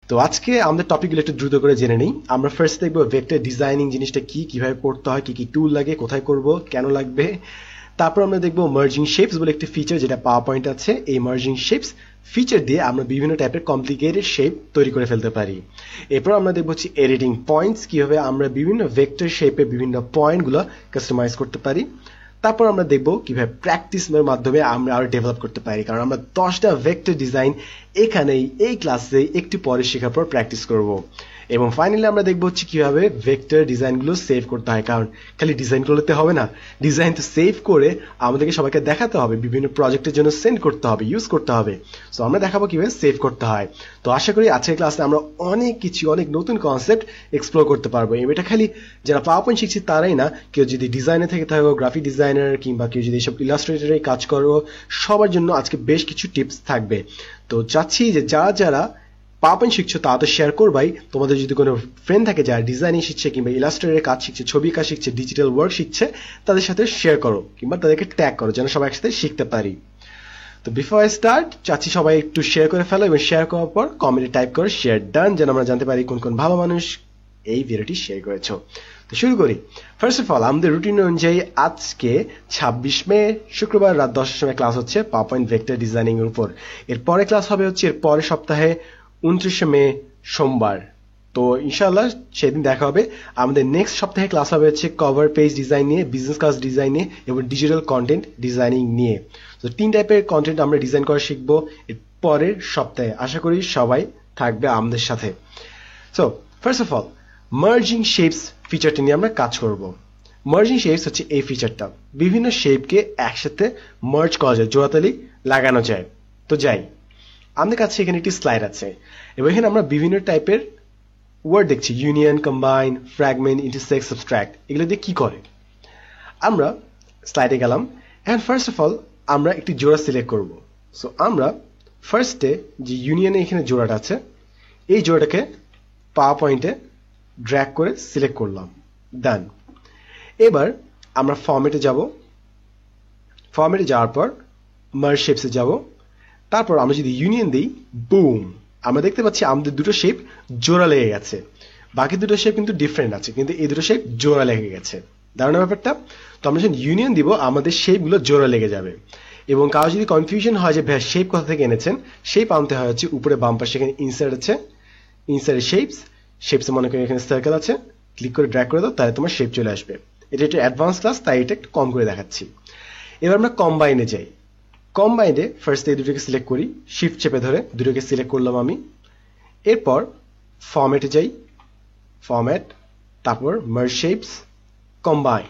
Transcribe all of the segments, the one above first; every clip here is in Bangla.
তো আজকে আমাদের টপিকগুলো একটু দ্রুত করে জেনে নিই। আমরা ফার্স্ট দেখবো ভেক্টর ডিজাইনিং জিনিসটা কি, কিভাবে করতে হয়, কি কি টুল লাগে, কোথায় করব, কেন লাগবে। তারপর আমরা দেখবো মার্জিং শেপস বলে একটি ফিচার যেটা পাওয়ার পয়েন্ট আছে। এই মার্জিং শেপস ফিচার দিয়ে আমরা বিভিন্ন টাইপের কমপ্লিকেটেড শেপ তৈরি করে ফেলতে পারি। এরপর আমরা দেখবো হচ্ছে এডিটিং পয়েন্টস, কিভাবে আমরা বিভিন্ন ভেক্টর শেপে বিভিন্ন পয়েন্টগুলো কাস্টমাইজ করতে পারি। তারপর আমরা দেখব কিভাবে প্র্যাকটিসের মাধ্যমে আমরা আরো ডেভেলপ করতে পারি, কারণ আমরা 10টা ভেক্টর ডিজাইন এখানেই এই ক্লাসে একটু পরে শেখার পর প্র্যাকটিস করব। এবং ফাইনালি আমরা দেখব হচ্ছে কিভাবে ভেক্টর ডিজাইনগুলো সেভ করতে হয়, কারণ খালি ডিজাইন করতে হবে না, ডিজাইন তো সেভ করে আমাদেরকে সবাইকে দেখাতে হবে, বিভিন্ন প্রজেক্টের জন্য সেন্ড করতে হবে, ইউজ করতে হবে। সো আমরা দেখাবো কিভাবে সেভ করতে হয়। তো আশা করি আজকের ক্লাসে আমরা অনেক নতুন কনসেপ্ট এক্সপ্লোর করতে পারবো। এটা খালি যারা পাওয়ার পয়েন্ট শিখছি তারাই না, কেউ যদি ডিজাইনে থেকে থাকো, গ্রাফিক ডিজাইনার কিংবা কেউ যদি এইসব ইলাস্ট্রেটরে কাজ করো, সবার জন্য আজকে বেশ কিছু টিপস থাকবে। তো চাচ্ছি যে যারা পাওয়ার পয়েন্ট শিখছো তারা তো শেয়ার করবাই, তোমাদের যদি কোনো ফ্রেন্ড থাকে যারা ডিজাইনিং শিখছে কিংবা ইলাস্ট্রেটরের কাজ শিখছে, ছবি কাজ শিখছে, ডিজিটাল ওয়ার্ক শিখছে, তাদের সাথে শেয়ার করো কিংবা তাদেরকে ট্যাগ করো যেন সবাই একসাথে শিখতে পারি। তো বিফোর আই স্টার্ট চাচ্ছি সবাই একটু শেয়ার করে ফেলো এবং শেয়ার করার পর কমেন্টে টাইপ করো শেয়ার ডান, যেন আমরা জানতে পারি কোন কোন ভালো মানুষ এই ভিডিওটি শেয়ার করেছো। তো শুরু করি। ফার্স্ট অফ অল আমাদের রুটিন অনুযায়ী আজকে 26 মে শুক্রবার রাত 10টার সময় ক্লাস হচ্ছে পাওয়ার পয়েন্ট ভেক্টর ডিজাইনিং এর উপর। এরপরে ক্লাস হবে হচ্ছে এর পরের সপ্তাহে 29 মে সোমবার। তো ইনশাআল্লাহ সেদিন দেখা হবে। আমাদের নেক্সট সপ্তাহে ক্লাস হবে হচ্ছে কভার পেজ ডিজাইন নিয়ে, বিজনেস কার্ড ডিজাইন নিয়ে এবং ডিজিটাল কন্টেন্ট ডিজাইনিং নিয়ে। তো 3 টাইপের কন্টেন্ট আমরা ডিজাইন করা শিখবো এর পরের সপ্তাহে। আশা করি সবাই থাকবে আমাদের সাথে। So first of all merging shapes ফিচারটি নিয়ে আমরা কাজ করব। মার্জিং শেপস হচ্ছে এই ফিচারটা, বিভিন্ন শেপকে একসাথে মার্জ করা যায়, জোড়াতালি লাগানো যায়। তো যাই, আমাদের কাছে এখানে একটি স্লাইড আছে এবং এখানে আমরা বিভিন্ন টাইপের ওয়ার্ড দেখছি, union, combine, fragment, intersect, subtract. এগুলো দিয়ে কি করে? আমরা স্লাইডে গেলাম। এন্ড ফার্স্ট অফ অল আমরা একটি জোড়া সিলেক্ট করব। সো আমরা ফার্স্টে যে ইউনিয়নে এখানে জোড়াটা আছে এই জোড়াটাকে পাওয়ার পয়েন্টে ড্র্যাগ করে সিলেক্ট করলাম, ডান। এবার আমরা ফরম্যাটে যাব, ফরম্যাটে যাওয়ার পর মার্জ শেপসে যাব। তারপর আমরা যদি ইউনিয়ন দিই, বুম, আমরা দেখতে পাচ্ছি আমাদের দুটো শেপ জোড়া লেগে গেছে। বাকি দুটো শেপ কিন্তু ডিফারেন্ট আছে, কিন্তু এই দুটো শেপ জোড়া লেগে গেছে। দারুণ ব্যাপারটা। তো আমরা যখন ইউনিয়ন দিব আমাদের শেপগুলো জোড়া লেগে যাবে। এবং কারো যদি কনফিউশন হয় যে ভাই শেপ কোথা থেকে এনেছেন, শেপ আনতে হয় হচ্ছে উপরে বাম পাশে এখানে ইনসার্ট আছে, ইনসার্ট শেপস, শেপসে মনে করি এখানে সার্কেল আছে, ক্লিক করে ড্র্যাগ করে দাও, তাহলে তোমার শেপ চলে আসবে। এটা একটু অ্যাডভান্স ক্লাস, তাই এটা একটু কম করে দেখাচ্ছি। এবার আমরা কম্বাইনে যাই। কম্বাইনে ফার্স্ট এই দুটোকে সিলেক্ট করি, শিফট চেপে ধরে দুটোকে সিলেক্ট করলাম আমি। এরপর ফরম্যাটে যাই, ফরম্যাট, তারপর মার্জ শেপস, কম্বাইন।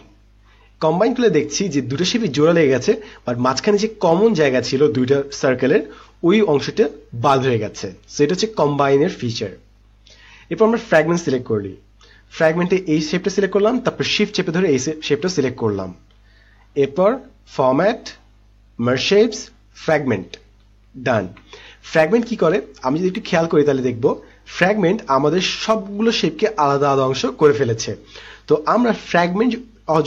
কম্বাইন করলে দেখছি যে দুটো শেপই জোড়া লেগে গেছে, বাট মাঝখানে যে কমন জায়গা ছিল দুইটা সার্কেলের ওই অংশটা বাদ হয়ে গেছে। সো এটা হচ্ছে কম্বাইনের ফিচার। এরপর আমরা ফ্র্যাগমেন্ট সিলেক্ট করলি, ফ্র্যাগমেন্টে এই শেপটা সিলেক্ট করলাম, তারপর শিফট চেপে ধরে এই শেপটা সিলেক্ট করলাম। এরপর ফরম্যাট, মার্জ শেপস, ফ্র্যাগমেন্ট, ডান। ফ্র্যাগমেন্ট কি করে আমি যদি একটু খেয়াল করি তাহলে দেখব ফ্র্যাগমেন্ট আমাদের সবগুলো শেপকে আলাদা আলাদা অংশ করে ফেলেছে। তো আমরা ফ্র্যাগমেন্ট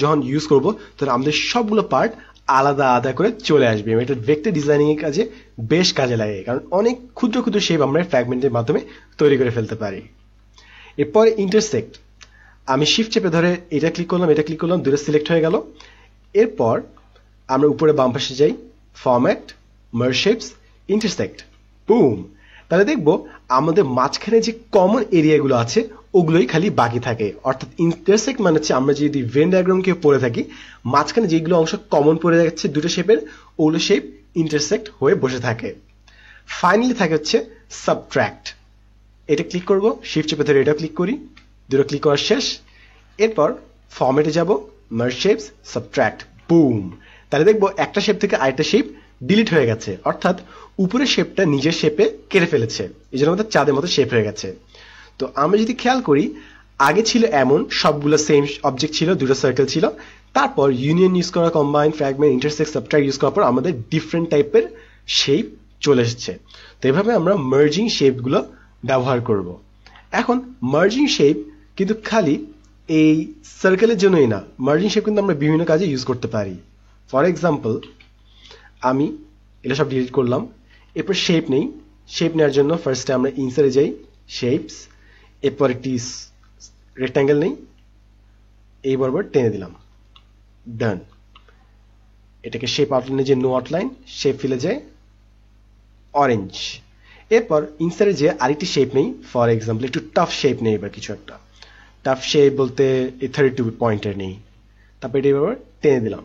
যখন ইউজ করব তখন আমাদের সবগুলো পার্ট আলাদা আলাদা করে চলে আসবে। এটা ভেক্টর ডিজাইনিং এর কাজে বেশ কাজে লাগে, কারণ অনেক ক্ষুদ্র ক্ষুদ্র শেপ আমরা ফ্র্যাগমেন্টের মাধ্যমে তৈরি করে ফেলতে পারি। এরপরে ইন্টারসেক্ট, আমি শিফট চেপে ধরে এটা ক্লিক করলাম, এটা ক্লিক করলাম, দুটো সিলেক্ট হয়ে গেল। এরপর আমরা উপরে বাম পাশে যাই, format, merge shapes, intersect, broom. তাহলে দেখবো আমাদের মাঝখানে যে কমন এরিয়াগুলো আছে ওগুলোই খালি বাকি থাকে। অর্থাৎ ইন্টারসেক্ট মানে হচ্ছে আমরা যদি ভেন ডায়াগ্রামকে পড়ে থাকি, মাঝখানে যেগুলো অংশ কমন পড়ে যাচ্ছে দুটো শেপের, ওগুলো শেপ ইন্টারসেক্ট হয়ে বসে থাকে। ফাইনালি থাকে হচ্ছে সাবট্রাক্ট। এটা ক্লিক করব, শিফট চেপে ধরে এটা ক্লিক করি, দুটো ক্লিক করা শেষ। এরপর ফরম্যাটে যাব, মার্জ শেপস, সাবট্রাক্ট, বুম। তাহলে দেখবো একটা শেপ থেকে আরেকটা শেপ ডিলিট হয়ে গেছে, অর্থাৎ উপরের শেপটা নিজের শেপে কেটে ফেলেছে, এই জন্য আমাদের চাঁদের মতো শেপ হয়ে গেছে। তো আমরা যদি খেয়াল করি আগে ছিল এমন সবগুলো সেম অবজেক্ট ছিল, দুটো সার্কেল ছিল, তারপর ইউনিয়ন ইউজ করা, combine, fragment, intersect, subtract use করার পর আমাদের ডিফারেন্ট টাইপের শেপ চলে এসেছে। তো এভাবে আমরা মার্জিং শেপগুলো ব্যবহার করব। এখন মার্জিং শেপ কিন্তু খালি এই সার্কেলের জন্যই না, মার্জিং শেপ কিন্তু আমরা বিভিন্ন কাজে ইউজ করতে পারি। ফর এক্সাম্পল আমি এটা সব ডিলিট করলাম, এরপর শেপ নেই। শেপ নেওয়ার জন্য ফার্স্টে আমরা ইনসার্টে যাই, শেপস, এরপর একটি রেক্ট্যাঙ্গেল নেই, এই বরাবর টেনে দিলাম, ডান। এটাকে শেপ আউটলাইনে যে নো আউটলাইন, শেপ ফিলে যায় অরেঞ্জ। এরপর ইনসার্টে যে আরেকটি শেপ নেই, ফর এক্সাম্পল একটু টাফ শেপ নেই, এবার কিছু একটা টাফ শেপ বলতে এই 32 পয়েন্টের নেই, তারপর এটা এবার টেনে দিলাম,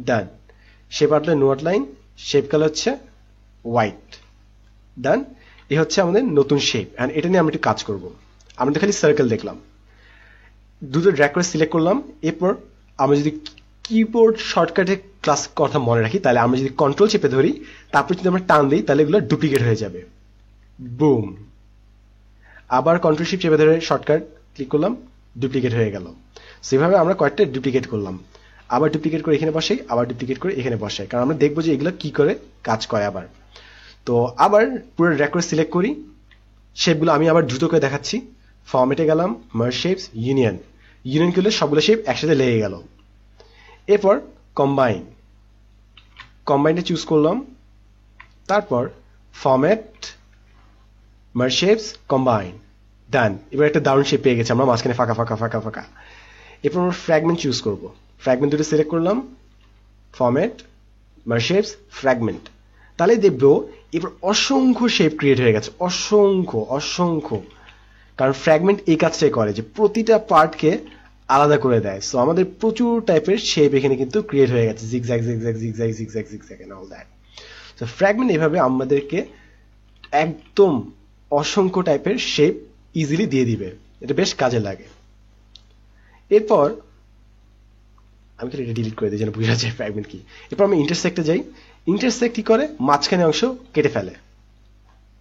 done. Shape outline no outline, shape colour হচ্ছে হোয়াইট, ডান। এই হচ্ছে আমাদের নতুন শেপ। এন্ড এটা নিয়ে আমরা একটু কাজ করব। আমরা তো খালি সার্কেল দেখলাম, দুটো ড্র্যাগ করে সিলেক্ট করলাম। এরপর আমরা যদি কিবোর্ড শর্টকাটে ক্লাস কথা মনে রাখি, তাহলে আমরা যদি কন্ট্রোল চেপে ধরি, তারপর যদি আমরা টান দিই, তাহলে এগুলো ডুপ্লিকেট হয়ে যাবে, বুম। আবার কন্ট্রোল শিফট চেপে ধরে শর্টকাট ক্লিক করলাম, ডুপ্লিকেট হয়ে গেল। সেভাবে আমরা কয়েকটা ডুপ্লিকেট করলাম, আবার ডুপ্লিকেট করে এখানে বসাই, আবার ডুপ্লিকেট করে এখানে বসাই, কারণ আমরা দেখবো যে এগুলো কি করে কাজ করে। আবার তো আবার পুরো ড্র্যাগ করে সিলেক্ট করি, শেপগুলো আমি আবার দ্রুত করে দেখাচ্ছি। ফরম্যাটে গেলাম, মার্জ শেপস, ইউনিয়ন করলে সবগুলো শেপ একসাথে লেগে গেল। এরপর কম্বাইনটা চুজ করলাম, তারপর ফরম্যাট, মার্জ শেপস, কম্বাইন, ডান। এবার একটা দারুণ শেপ পেয়ে গেছে আমরা, মাঝখানে ফাঁকা ফাঁকা ফাঁকা ফাঁকা। এরপর আমরা ফ্র্যাগমেন্ট চুজ করব, ফ্র্যাগমেন্ট দুটো সিলেক্ট করলাম, ফরম্যাট, মার্জ শেপস, ফ্র্যাগমেন্ট। তাহলে দেখবো এবার অসংখ্য শেপ ক্রিয়েট হয়ে গেছে, অসংখ্য। কারণ ফ্র্যাগমেন্ট এই কাজটাই করে যে প্রতিটা পার্টকে আলাদা করে দেয়। সো আমাদের প্রচুর টাইপের শেপ এখানে কিন্তু ক্রিয়েট হয়ে গেছে, zigzag zigzag zigzag zigzag zigzag and all that. So fragment এভাবে আমাদেরকে একদম অসংখ্য টাইপের শেপ ইজিলি দিয়ে দিবে, এটা বেশ কাজে লাগে। এরপর আমি খালি এটা ডিলিট করে দিই যেন বুঝা যায় ফ্র্যাগমেন্ট কি। এরপর আমি ইন্টারসেক্টে যাই, ইন্টারসেক্ট কি করে, মাঝখানে অংশ কেটে ফেলে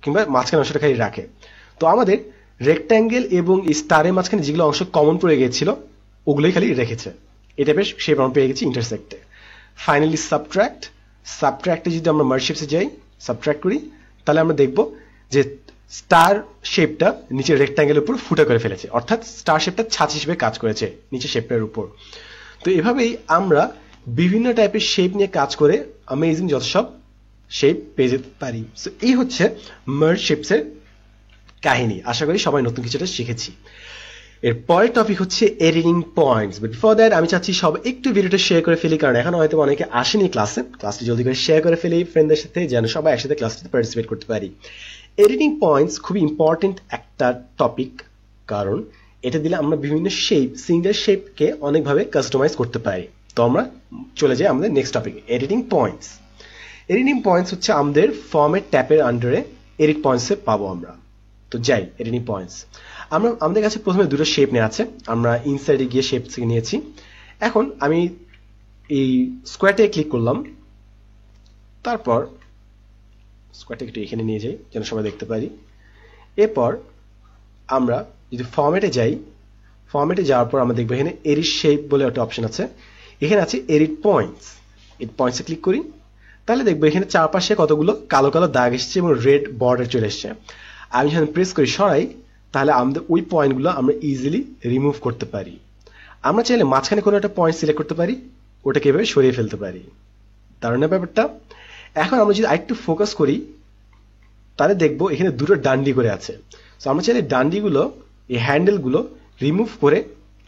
কিংবা মাঝখানে অংশটা খালি রাখে। তো আমাদের রেক্ট্যাঙ্গেল এবং স্টারের মাঝখানে যেগুলো অংশ কমন পড়ে গিয়েছিল ওগুলোই খালি রেখেছে, এটা বেশ শেপ আমরা পেয়ে গেছি ইন্টারসেক্টে। ফাইনালি সাবট্র্যাক্টে যদি আমরা মার্জ শেপসে যাই, সাবট্র্যাক্ট করি, তাহলে আমরা দেখব যে স্টার শেপটা নিচে রেক্ট্যাঙ্গেলের উপর ফুটা করে ফেলেছে, অর্থাৎ স্টার শেপটা ছাঁচ হিসেবে কাজ করেছে নিচে শেপটার উপর। তো এভাবেই আমরা বিভিন্ন টাইপের শেপ নিয়ে কাজ করে অ্যামেজিং যত সব শেপ পেয়ে যেতে পারি। সো এই হচ্ছে মার্জ শেপসের কাহিনী। আশা করি সবাই নতুন কিছুটা শিখেছি। এর পরের টপিক হচ্ছে editing points. But before that আমি চাচ্ছি সব একটু ভিডিওটা শেয়ার করে ফেলি, কারণ এখন হয়তো অনেকে আসেনি ক্লাসটি জলদি করে শেয়ার করে ফেলি ফ্রেন্ডদের সাথে, যেন সবাই একসাথে ক্লাসটিতে পার্টিসিপেট করতে পারি। এডিটিং পয়েন্টস খুবই ইম্পর্টেন্ট একটা টপিক, কারণ এটা দিলে আমরা বিভিন্ন শেপ, সিঙ্গেল শেপকে অনেকভাবে কাস্টমাইজ করতে পারি। তো আমরা চলে যাই আমাদের নেক্সট টপিকে, এডিটিং পয়েন্টস। এডিটিং পয়েন্টস হচ্ছে আমাদের ফর্মেট ট্যাপের আন্ডারে এডিট পয়েন্টসে পাবো আমরা। তো যাই এডিটিং পয়েন্টস। আমাদের কাছে প্রথমে দুটো শেপ নেওয়া আছে, আমরা ইনসাইডে গিয়ে শেপ থেকে নিয়েছি। এখন আমি এই স্কোয়ারটে ক্লিক করলাম, তারপর স্কোয়ারটা একটু এখানে নিয়ে যাই যেন সবাই দেখতে পারি। এরপর আমরা যদি ফরম্যাটে যাই, ফরম্যাটে যাওয়ার পর আমরা দেখবো এখানে এডিট শেপ বলে একটা অপশন আছে, এখানে আছে এডিট পয়েন্টস। এডিট পয়েন্টসে ক্লিক করি, তাহলে দেখবো এখানে চারপাশে কতগুলো কালো কালো দাগ এসছে এবং রেড বর্ডার চলে এসছে। আমি যখন প্রেস করি সরাই, তাহলে আমাদের ওই পয়েন্টগুলো আমরা ইজিলি রিমুভ করতে পারি। আমরা চাইলে মাঝখানে কোনো একটা পয়েন্ট সিলেক্ট করতে পারি, ওটাকে এভাবে সরিয়ে ফেলতে পারি। দারুণ ব্যাপারটা। এখন আমরা যদি আরেকটু ফোকাস করি, তাহলে দেখবো এখানে দুটো ডান্ডি করে আছে। সো আমরা চাইলে ডান্ডিগুলো, এই হ্যান্ডেলগুলো রিমুভ করে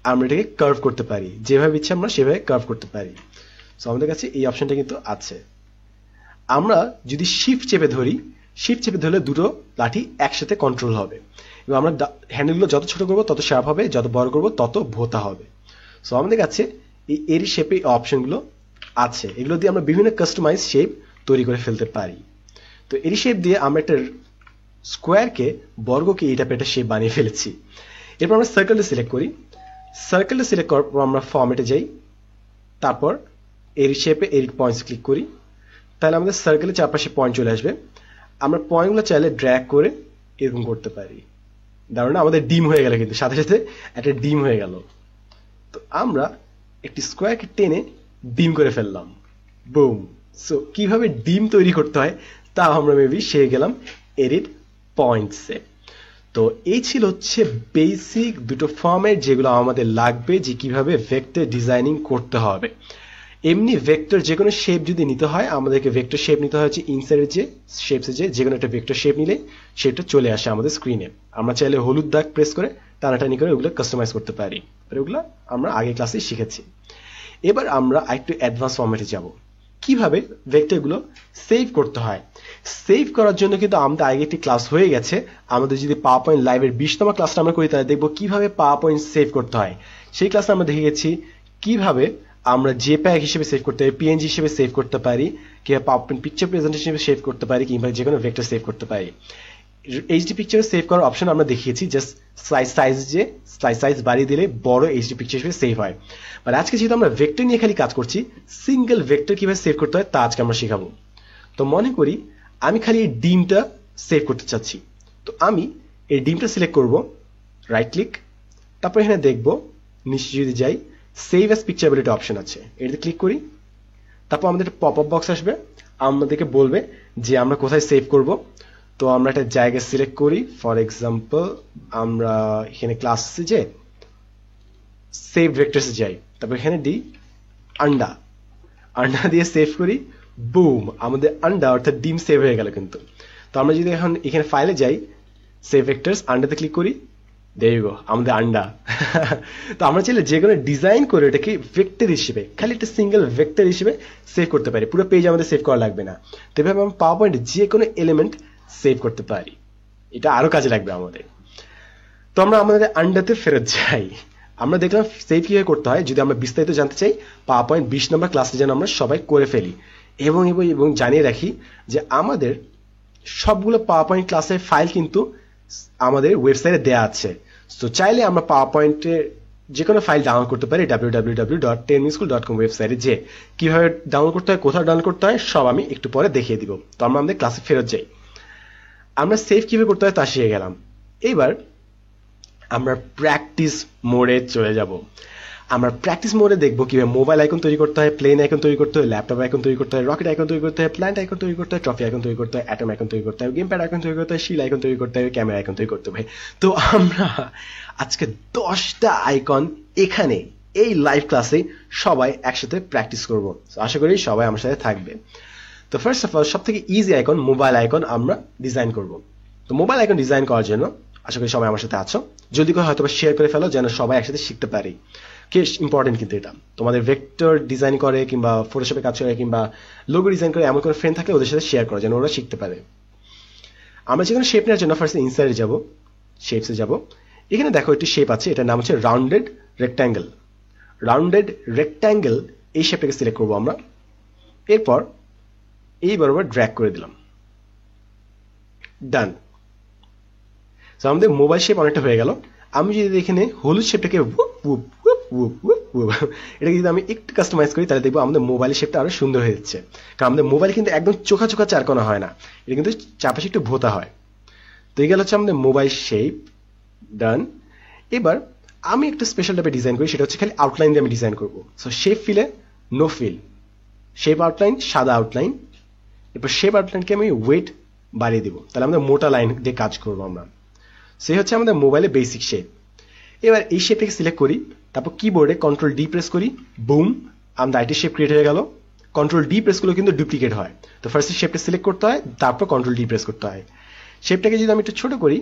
আমরা এটাকে কার্ভ করতে পারি, যেভাবে ইচ্ছে আমরা সেভাবে কার্ভ করতে পারি। সো আমাদের কাছে এই অপশনটা কিন্তু আছে। আমরা যদি শিফট চেপে ধরি, শিফট চেপে ধরলে দুটো লাঠি একসাথে কন্ট্রোল হবে এবং আমরা হ্যান্ডেলগুলো যত ছোট করবো তত শার্প হবে, যত বড় করবো তত ভোতা হবে। সো আমাদের কাছে এই এর শেপে অপশনগুলো আছে, এগুলো দিয়ে আমরা বিভিন্ন কাস্টমাইজ শেপ তৈরি করে ফেলতে পারি। তো এর শেপ দিয়ে আমরা একটা স্কোয়ারকে, বর্গকে এই টাইপের একটা শেপ বানিয়ে ফেলেছি। এরপর আমরা সার্কেলটা সিলেক্ট করি, সার্কেলটা সিলেক্ট করার পর আমরা ফরম্যাটে যাই, তারপর এর শেপে এডিট পয়েন্টস ক্লিক করি, তাহলে আমাদের সার্কেলের চারপাশে পয়েন্ট চলে আসবে। আমরা পয়েন্টগুলো চাইলে ড্র্যাগ করে এরকম করতে পারি। দারুণ, আমাদের ডিম হয়ে গেল, কিন্তু সাথে সাথে একটা ডিম হয়ে গেল। তো আমরা একটি স্কোয়ারকে টেনে ডিম করে ফেললাম, বুম। সো কিভাবে ডিম তৈরি করতে হয় তা আমরা মেবি শিখে গেলাম এডিট পয়েন্টসে। তো এই ছিল হচ্ছে বেসিক দুটো ফর্ম্যাট যেগুলো আমাদের লাগবে, যে কিভাবে ভেক্টর ডিজাইনিং করতে হবে। এমনি ভেক্টর যে কোনো শেপ যদি নিতে হয় আমাদেরকে ভেক্টর শেপ নিতে হয় হচ্ছে ইনসার্টের যে শেপসে যে কোনো একটা ভেক্টর শেপ নিলে সেটা চলে আসে আমাদের স্ক্রিনে। আমরা চাইলে হলুদ দাগ প্রেস করে টানাটানি করে ওগুলো কাস্টমাইজ করতে পারি, ওগুলো আমরা আগে ক্লাসে শিখেছি। এবার আমরা একটু অ্যাডভান্স ফরম্যাটে যাব, কিভাবে ভেক্টরগুলো সেভ করতে হয়। সেভ করার জন্য কিন্তু আমাদের আগে একটি ক্লাস হয়ে গেছে। আমাদের যদি পাওয়ার পয়েন্ট লাইভের 20তম ক্লাসটা আমরা করি তাহলে দেখবো কিভাবে পাওয়ার পয়েন্ট সেভ করতে হয়। সেই ক্লাসে আমরা দেখে গেছি কিভাবে আমরা জেপ্যাগ হিসেবে সেভ করতে পারি, পিএনজি হিসেবে সেভ করতে পারি, কিভাবে পাওয়ার পয়েন্ট পিকচার প্রেজেন্টেশন হিসেবে সেভ করতে পারি, কিংবা যে কোনো ভেক্টর সেভ করতে পারি। এইচডি পিকচার সেভ করার অপশন আমরা দেখিয়েছি, জাস্ট সাইজ বাড়িয়ে দিলে বড় এইচডি পিকচার হিসেবে সেভ হয়। বাট আজকে যেহেতু আমরা ভেক্টর নিয়ে খালি কাজ করছি, সিঙ্গেল ভেক্টর কিভাবে সেভ করতে হয় তা আজকে আমরা শেখাবো। তো মনে করি আমি খালি এই ডিমটা সেভ করতে চাচ্ছি, তো আমি এই ডিমটা সিলেক্ট করব, রাইট ক্লিক, তারপর এখানে দেখব নিচে যদি যাই সেভ অ্যাজ পিকচার বলে একটা অপশন আছে, এটাতে ক্লিক করি। তারপর আমাদের একটা পপ আপ বক্স আসবে, আমাদেরকে বলবে যে আমরা কোথায় সেভ করব। তো আমরা একটা জায়গা সিলেক্ট করি, ফর এক্সাম্পল আমরা এখানে ক্লাসে যে সেভ ভেক্টরসে যাই, তারপর এখানে দিই আন্ডা দিয়ে সেভ করি, বুম, আমাদের আন্ডা অর্থাৎ ডিম সেভ হয়ে গেল কিন্তু। তো আমরা যদি এখন এখানে ফাইলে যাই, সেভ ভেক্টরস, আন্ডাতে ক্লিক করি, there you go, আমাদের আন্ডা। তো আমরা চাইলে যে কোনো ডিজাইন করে এটাকে ভেক্টর হিসেবে, খালি একটা সিঙ্গেল ভেক্টর হিসেবে সেভ করতে পারি, পুরো পেজ আমাদের সেভ করা লাগবে না। তো এভাবে আমরা পাওয়ার পয়েন্টে যে কোনো এলিমেন্ট সেভ করতে পারি, এটা আরো কাজে লাগবে আমাদের। তো আমরা আমাদের আন্ডাতে ফেরত যাই, আমরা দেখলাম সেভ কিভাবে করতে হয়। যদি আমরা বিস্তারিত জানতে চাই পাওয়ার পয়েন্ট 20 নম্বর ক্লাসে যেন আমরা সবাই করে ফেলি, এবং জানিয়ে রাখি যে আমাদের সবগুলো পাওয়ার পয়েন্ট ক্লাসের ফাইল কিন্তু আমাদের ওয়েবসাইটে দেওয়া আছে। তো চাইলে আমরা পাওয়ার পয়েন্টে যে কোনো ফাইল ডাউনলোড করতে পারি www.10minuteschool.com ওয়েবসাইটে। যে কিভাবে ডাউনলোড করতে হয়, কোথাও ডাউনলোড করতে হয়, সব আমি একটু পরে দেখিয়ে দিব। তো আমরা আমাদের ক্লাসে ফেরত যাই, আমরা সেভ কিভাবে করতে হয় তা শিখে গেলাম। এবার আমরা প্র্যাকটিস মোডে চলে যাব। আমরা প্র্যাকটিস মোডে দেখবো কিভাবে মোবাইল আইকন তৈরি করতে হয়, প্লেন আইকন তৈরি করতে হয়, ল্যাপটপ আইকন তৈরি করতে হয়, রকেট আইকন তৈরি করতে হয়, প্ল্যান্ট আইকন তৈরি করতে হয়, ট্রফি আইকন তৈরি করতে হয়, অ্যাটম আইকন তৈরি করতে হয়, গেম প্যাড আইকন তৈরি করতে হয়, শিল আইকন তৈরি করতে হয়, ক্যামেরা আইকন তৈরি করতে হবে। তো আমরা আজকে 10টা আইকন এখানে এই লাইভ ক্লাসে সবাই একসাথে প্র্যাকটিস করব। আশা করি সবাই আমার সাথে থাকবে। তো ফার্স্ট অফ অল সব থেকে ইজি আইকন মোবাইল আইকন আমরা ডিজাইন করব। তো মোবাইল আইকন ডিজাইন করার জন্য আশা করি সবাই আমার সাথে আছো, জলদি করে হয়তো শেয়ার করে ফেলো যেন সবাই একসাথে শিখতে পারি। কি ইম্পর্টেন্ট কিন্তু এটা, তোমাদের ভেক্টর ডিজাইন করে কিংবা ফটোশপে কাজ করে কিংবা লোগো ডিজাইন করে এমন কোনো ফ্রেন্ড থাকলে ওদের সাথে শেয়ার করো যেন ওরা শিখতে পারে। আমরা যে কোনো শেপ নেওয়ার জন্য ফার্স্ট ইনসার্টে যাব, শেপসে যাব। এখানে দেখো একটি শেপ আছে, এটার নাম হচ্ছে রাউন্ডেড রেক্ট্যাঙ্গেল। এই শেপটাকে সিলেক্ট করবো আমরা, এরপর এই বরাবর ড্র্যাগ করে দিলাম, ডান। তো আমাদের মোবাইল শেপ অনেকটা হয়ে গেল। আমি যদি এখানে হলুদ শেপটাকে এটাকে যদি আমি একটু কাস্টমাইজ করি তাহলে দেখবো আমাদের মোবাইলের শেপটা আরো সুন্দর হয়ে যাচ্ছে। কারণ আমাদের মোবাইল কিন্তু একদম চোখা চারকোনা হয় না, এটা কিন্তু চারপাশে একটু ভোতা হয়। তো এই গেল হচ্ছে আমাদের মোবাইল শেপ, ডান। এবার আমি একটা স্পেশাল টাইপের ডিজাইন করি, সেটা হচ্ছে খালি আউটলাইন দিয়ে আমি ডিজাইন করবো। সো শেপ ফিলে নো ফিল, শেপ আউটলাইন সাদা আউটলাইন। এরপর শেপ আউটলাইনকে আমি ওয়েট বাড়িয়ে দিব, তাহলে আমাদের মোটা লাইন দিয়ে কাজ করবো আমরা। সেই হচ্ছে আমাদের মোবাইলে বেসিক শেপ। এবার এই শেপটাকে সিলেক্ট করি, তারপর কিবোর্ডে কন্ট্রোল ডি প্রেস করি, বুম, আমাদের আইটি শেপ ক্রিয়েট হয়ে গেল। কন্ট্রোল ডি প্রেস করলে কিন্তু ডুপ্লিকেট হয়, তো ফার্স্ট শেপটা সিলেক্ট করতে হয়, তারপর কন্ট্রোল ডি প্রেস করতে হয়। শেপটাকে যদি আমি একটু ছোট করি,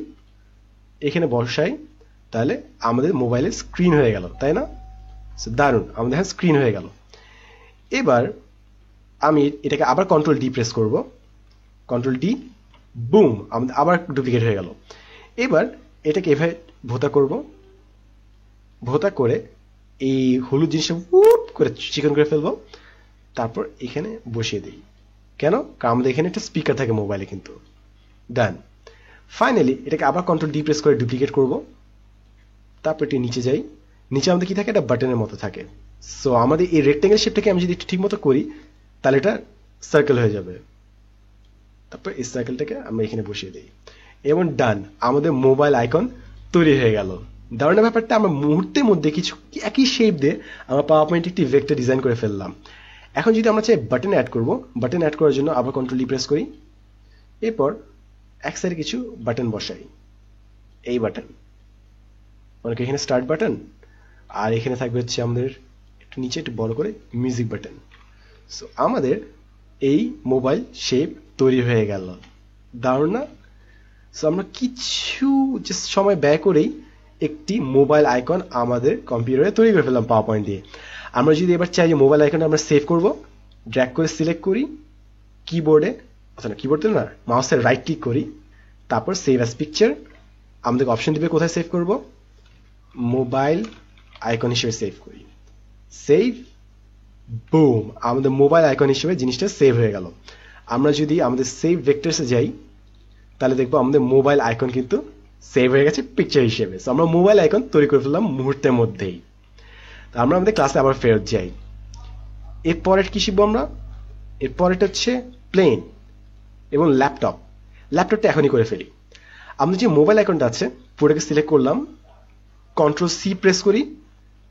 এখানে বসাই, তাহলে আমাদের মোবাইলের স্ক্রিন হয়ে গেল, তাই না? দারুণ, আমাদের স্ক্রিন হয়ে গেল। এবার আমি এটাকে আবার কন্ট্রোল ডি প্রেস করব, কন্ট্রোল ডি, বুম, আমাদের আবার ডুপ্লিকেট হয়ে গেল। এবার এটাকে এভাবে ভোতা করব, ভোতা করে এই হলুদ জিনিসটা উপ করে চিকন করে ফেলবো, তারপর এখানে বসিয়ে দিই। কেন? কারণ আমাদের এখানে একটা স্পিকার থাকে মোবাইলে কিন্তু, ডান। ফাইনালি এটাকে আবার কন্ট্রোল ডি প্রেস করে ডুপ্লিকেট করব, তারপর এটি নিচে যাই, নিচে আমাদের কি থাকে, একটা বাটনের মতো থাকে। সো আমাদের এই রেক্ট্যাঙ্গেল শেপটাকে আমি যদি একটু ঠিক মতো করি তাহলে এটা সার্কেল হয়ে যাবে। তারপর এই সার্কেলটাকে আমরা এখানে বসিয়ে দিই এবং ডান, আমাদের মোবাইল আইকন তৈরি হয়ে গেল। দারুণ ব্যাপারটা, আমরা মুহূর্তের মধ্যে কিছু একই শেপ দিয়ে আমরা পাওয়ার পয়েন্টে একটি ভেক্টর ডিজাইন করে ফেললাম। এখন যদি আমরা চাই বাটন অ্যাড করব, বাটন অ্যাড করার জন্য আবার কন্ট্রোল ডি প্রেস করি, এরপর এক সাইডে কিছু বাটন বসাই। এই বাটন, অনেকে এখানে স্টার্ট বাটন, আর এখানে থাকবে হচ্ছে আমাদের নিচে একটু বড় করে মিউজিক বাটন। সো আমাদের এই মোবাইল শেপ তৈরি হয়ে গেল, দারুণ না? সো আমরা কিছু জাস্ট সময় ব্যয় করেই একটি মোবাইল আইকন আমাদের কম্পিউটারে তৈরি করে ফেললাম পাওয়ার পয়েন্ট দিয়ে। আমরা যদি এবার চাই যে মোবাইল আইকনটা আমরা সেভ করব, ড্র্যাগ করে সিলেক্ট করি, কিবোর্ডে কিবোর্ডে না মাউসের রাইট ক্লিক করি, তারপর সেভ অ্যাজ পিকচার। আমাদের অপশন দিবে কোথায় সেভ করব, মোবাইল আইকন হিসেবে সেভ করি, সেভ, বুম, আমাদের মোবাইল আইকন হিসেবে জিনিসটা সেভ হয়ে গেল। আমরা যদি আমাদের সেভ ভেক্টরসে যাই তাহলে দেখবো আমাদের মোবাইল আইকন কিন্তু সেভ হয়ে গেছে পিকচার হিসেবে। সো আমরা মোবাইল আইকন তৈরি করে ফেললাম মুহূর্তের মধ্যেই। তো আমরা আমাদের ক্লাসে আবার ফেরত যাই। এরপরে কি শিখবো আমরা? এরপরেটা হচ্ছে প্লেন এবং ল্যাপটপটা এখনই করে ফেলি। আমাদের যে মোবাইল আইকনটা আছে পুরোটাকে সিলেক্ট করলাম, কন্ট্রোল সি প্রেস করি,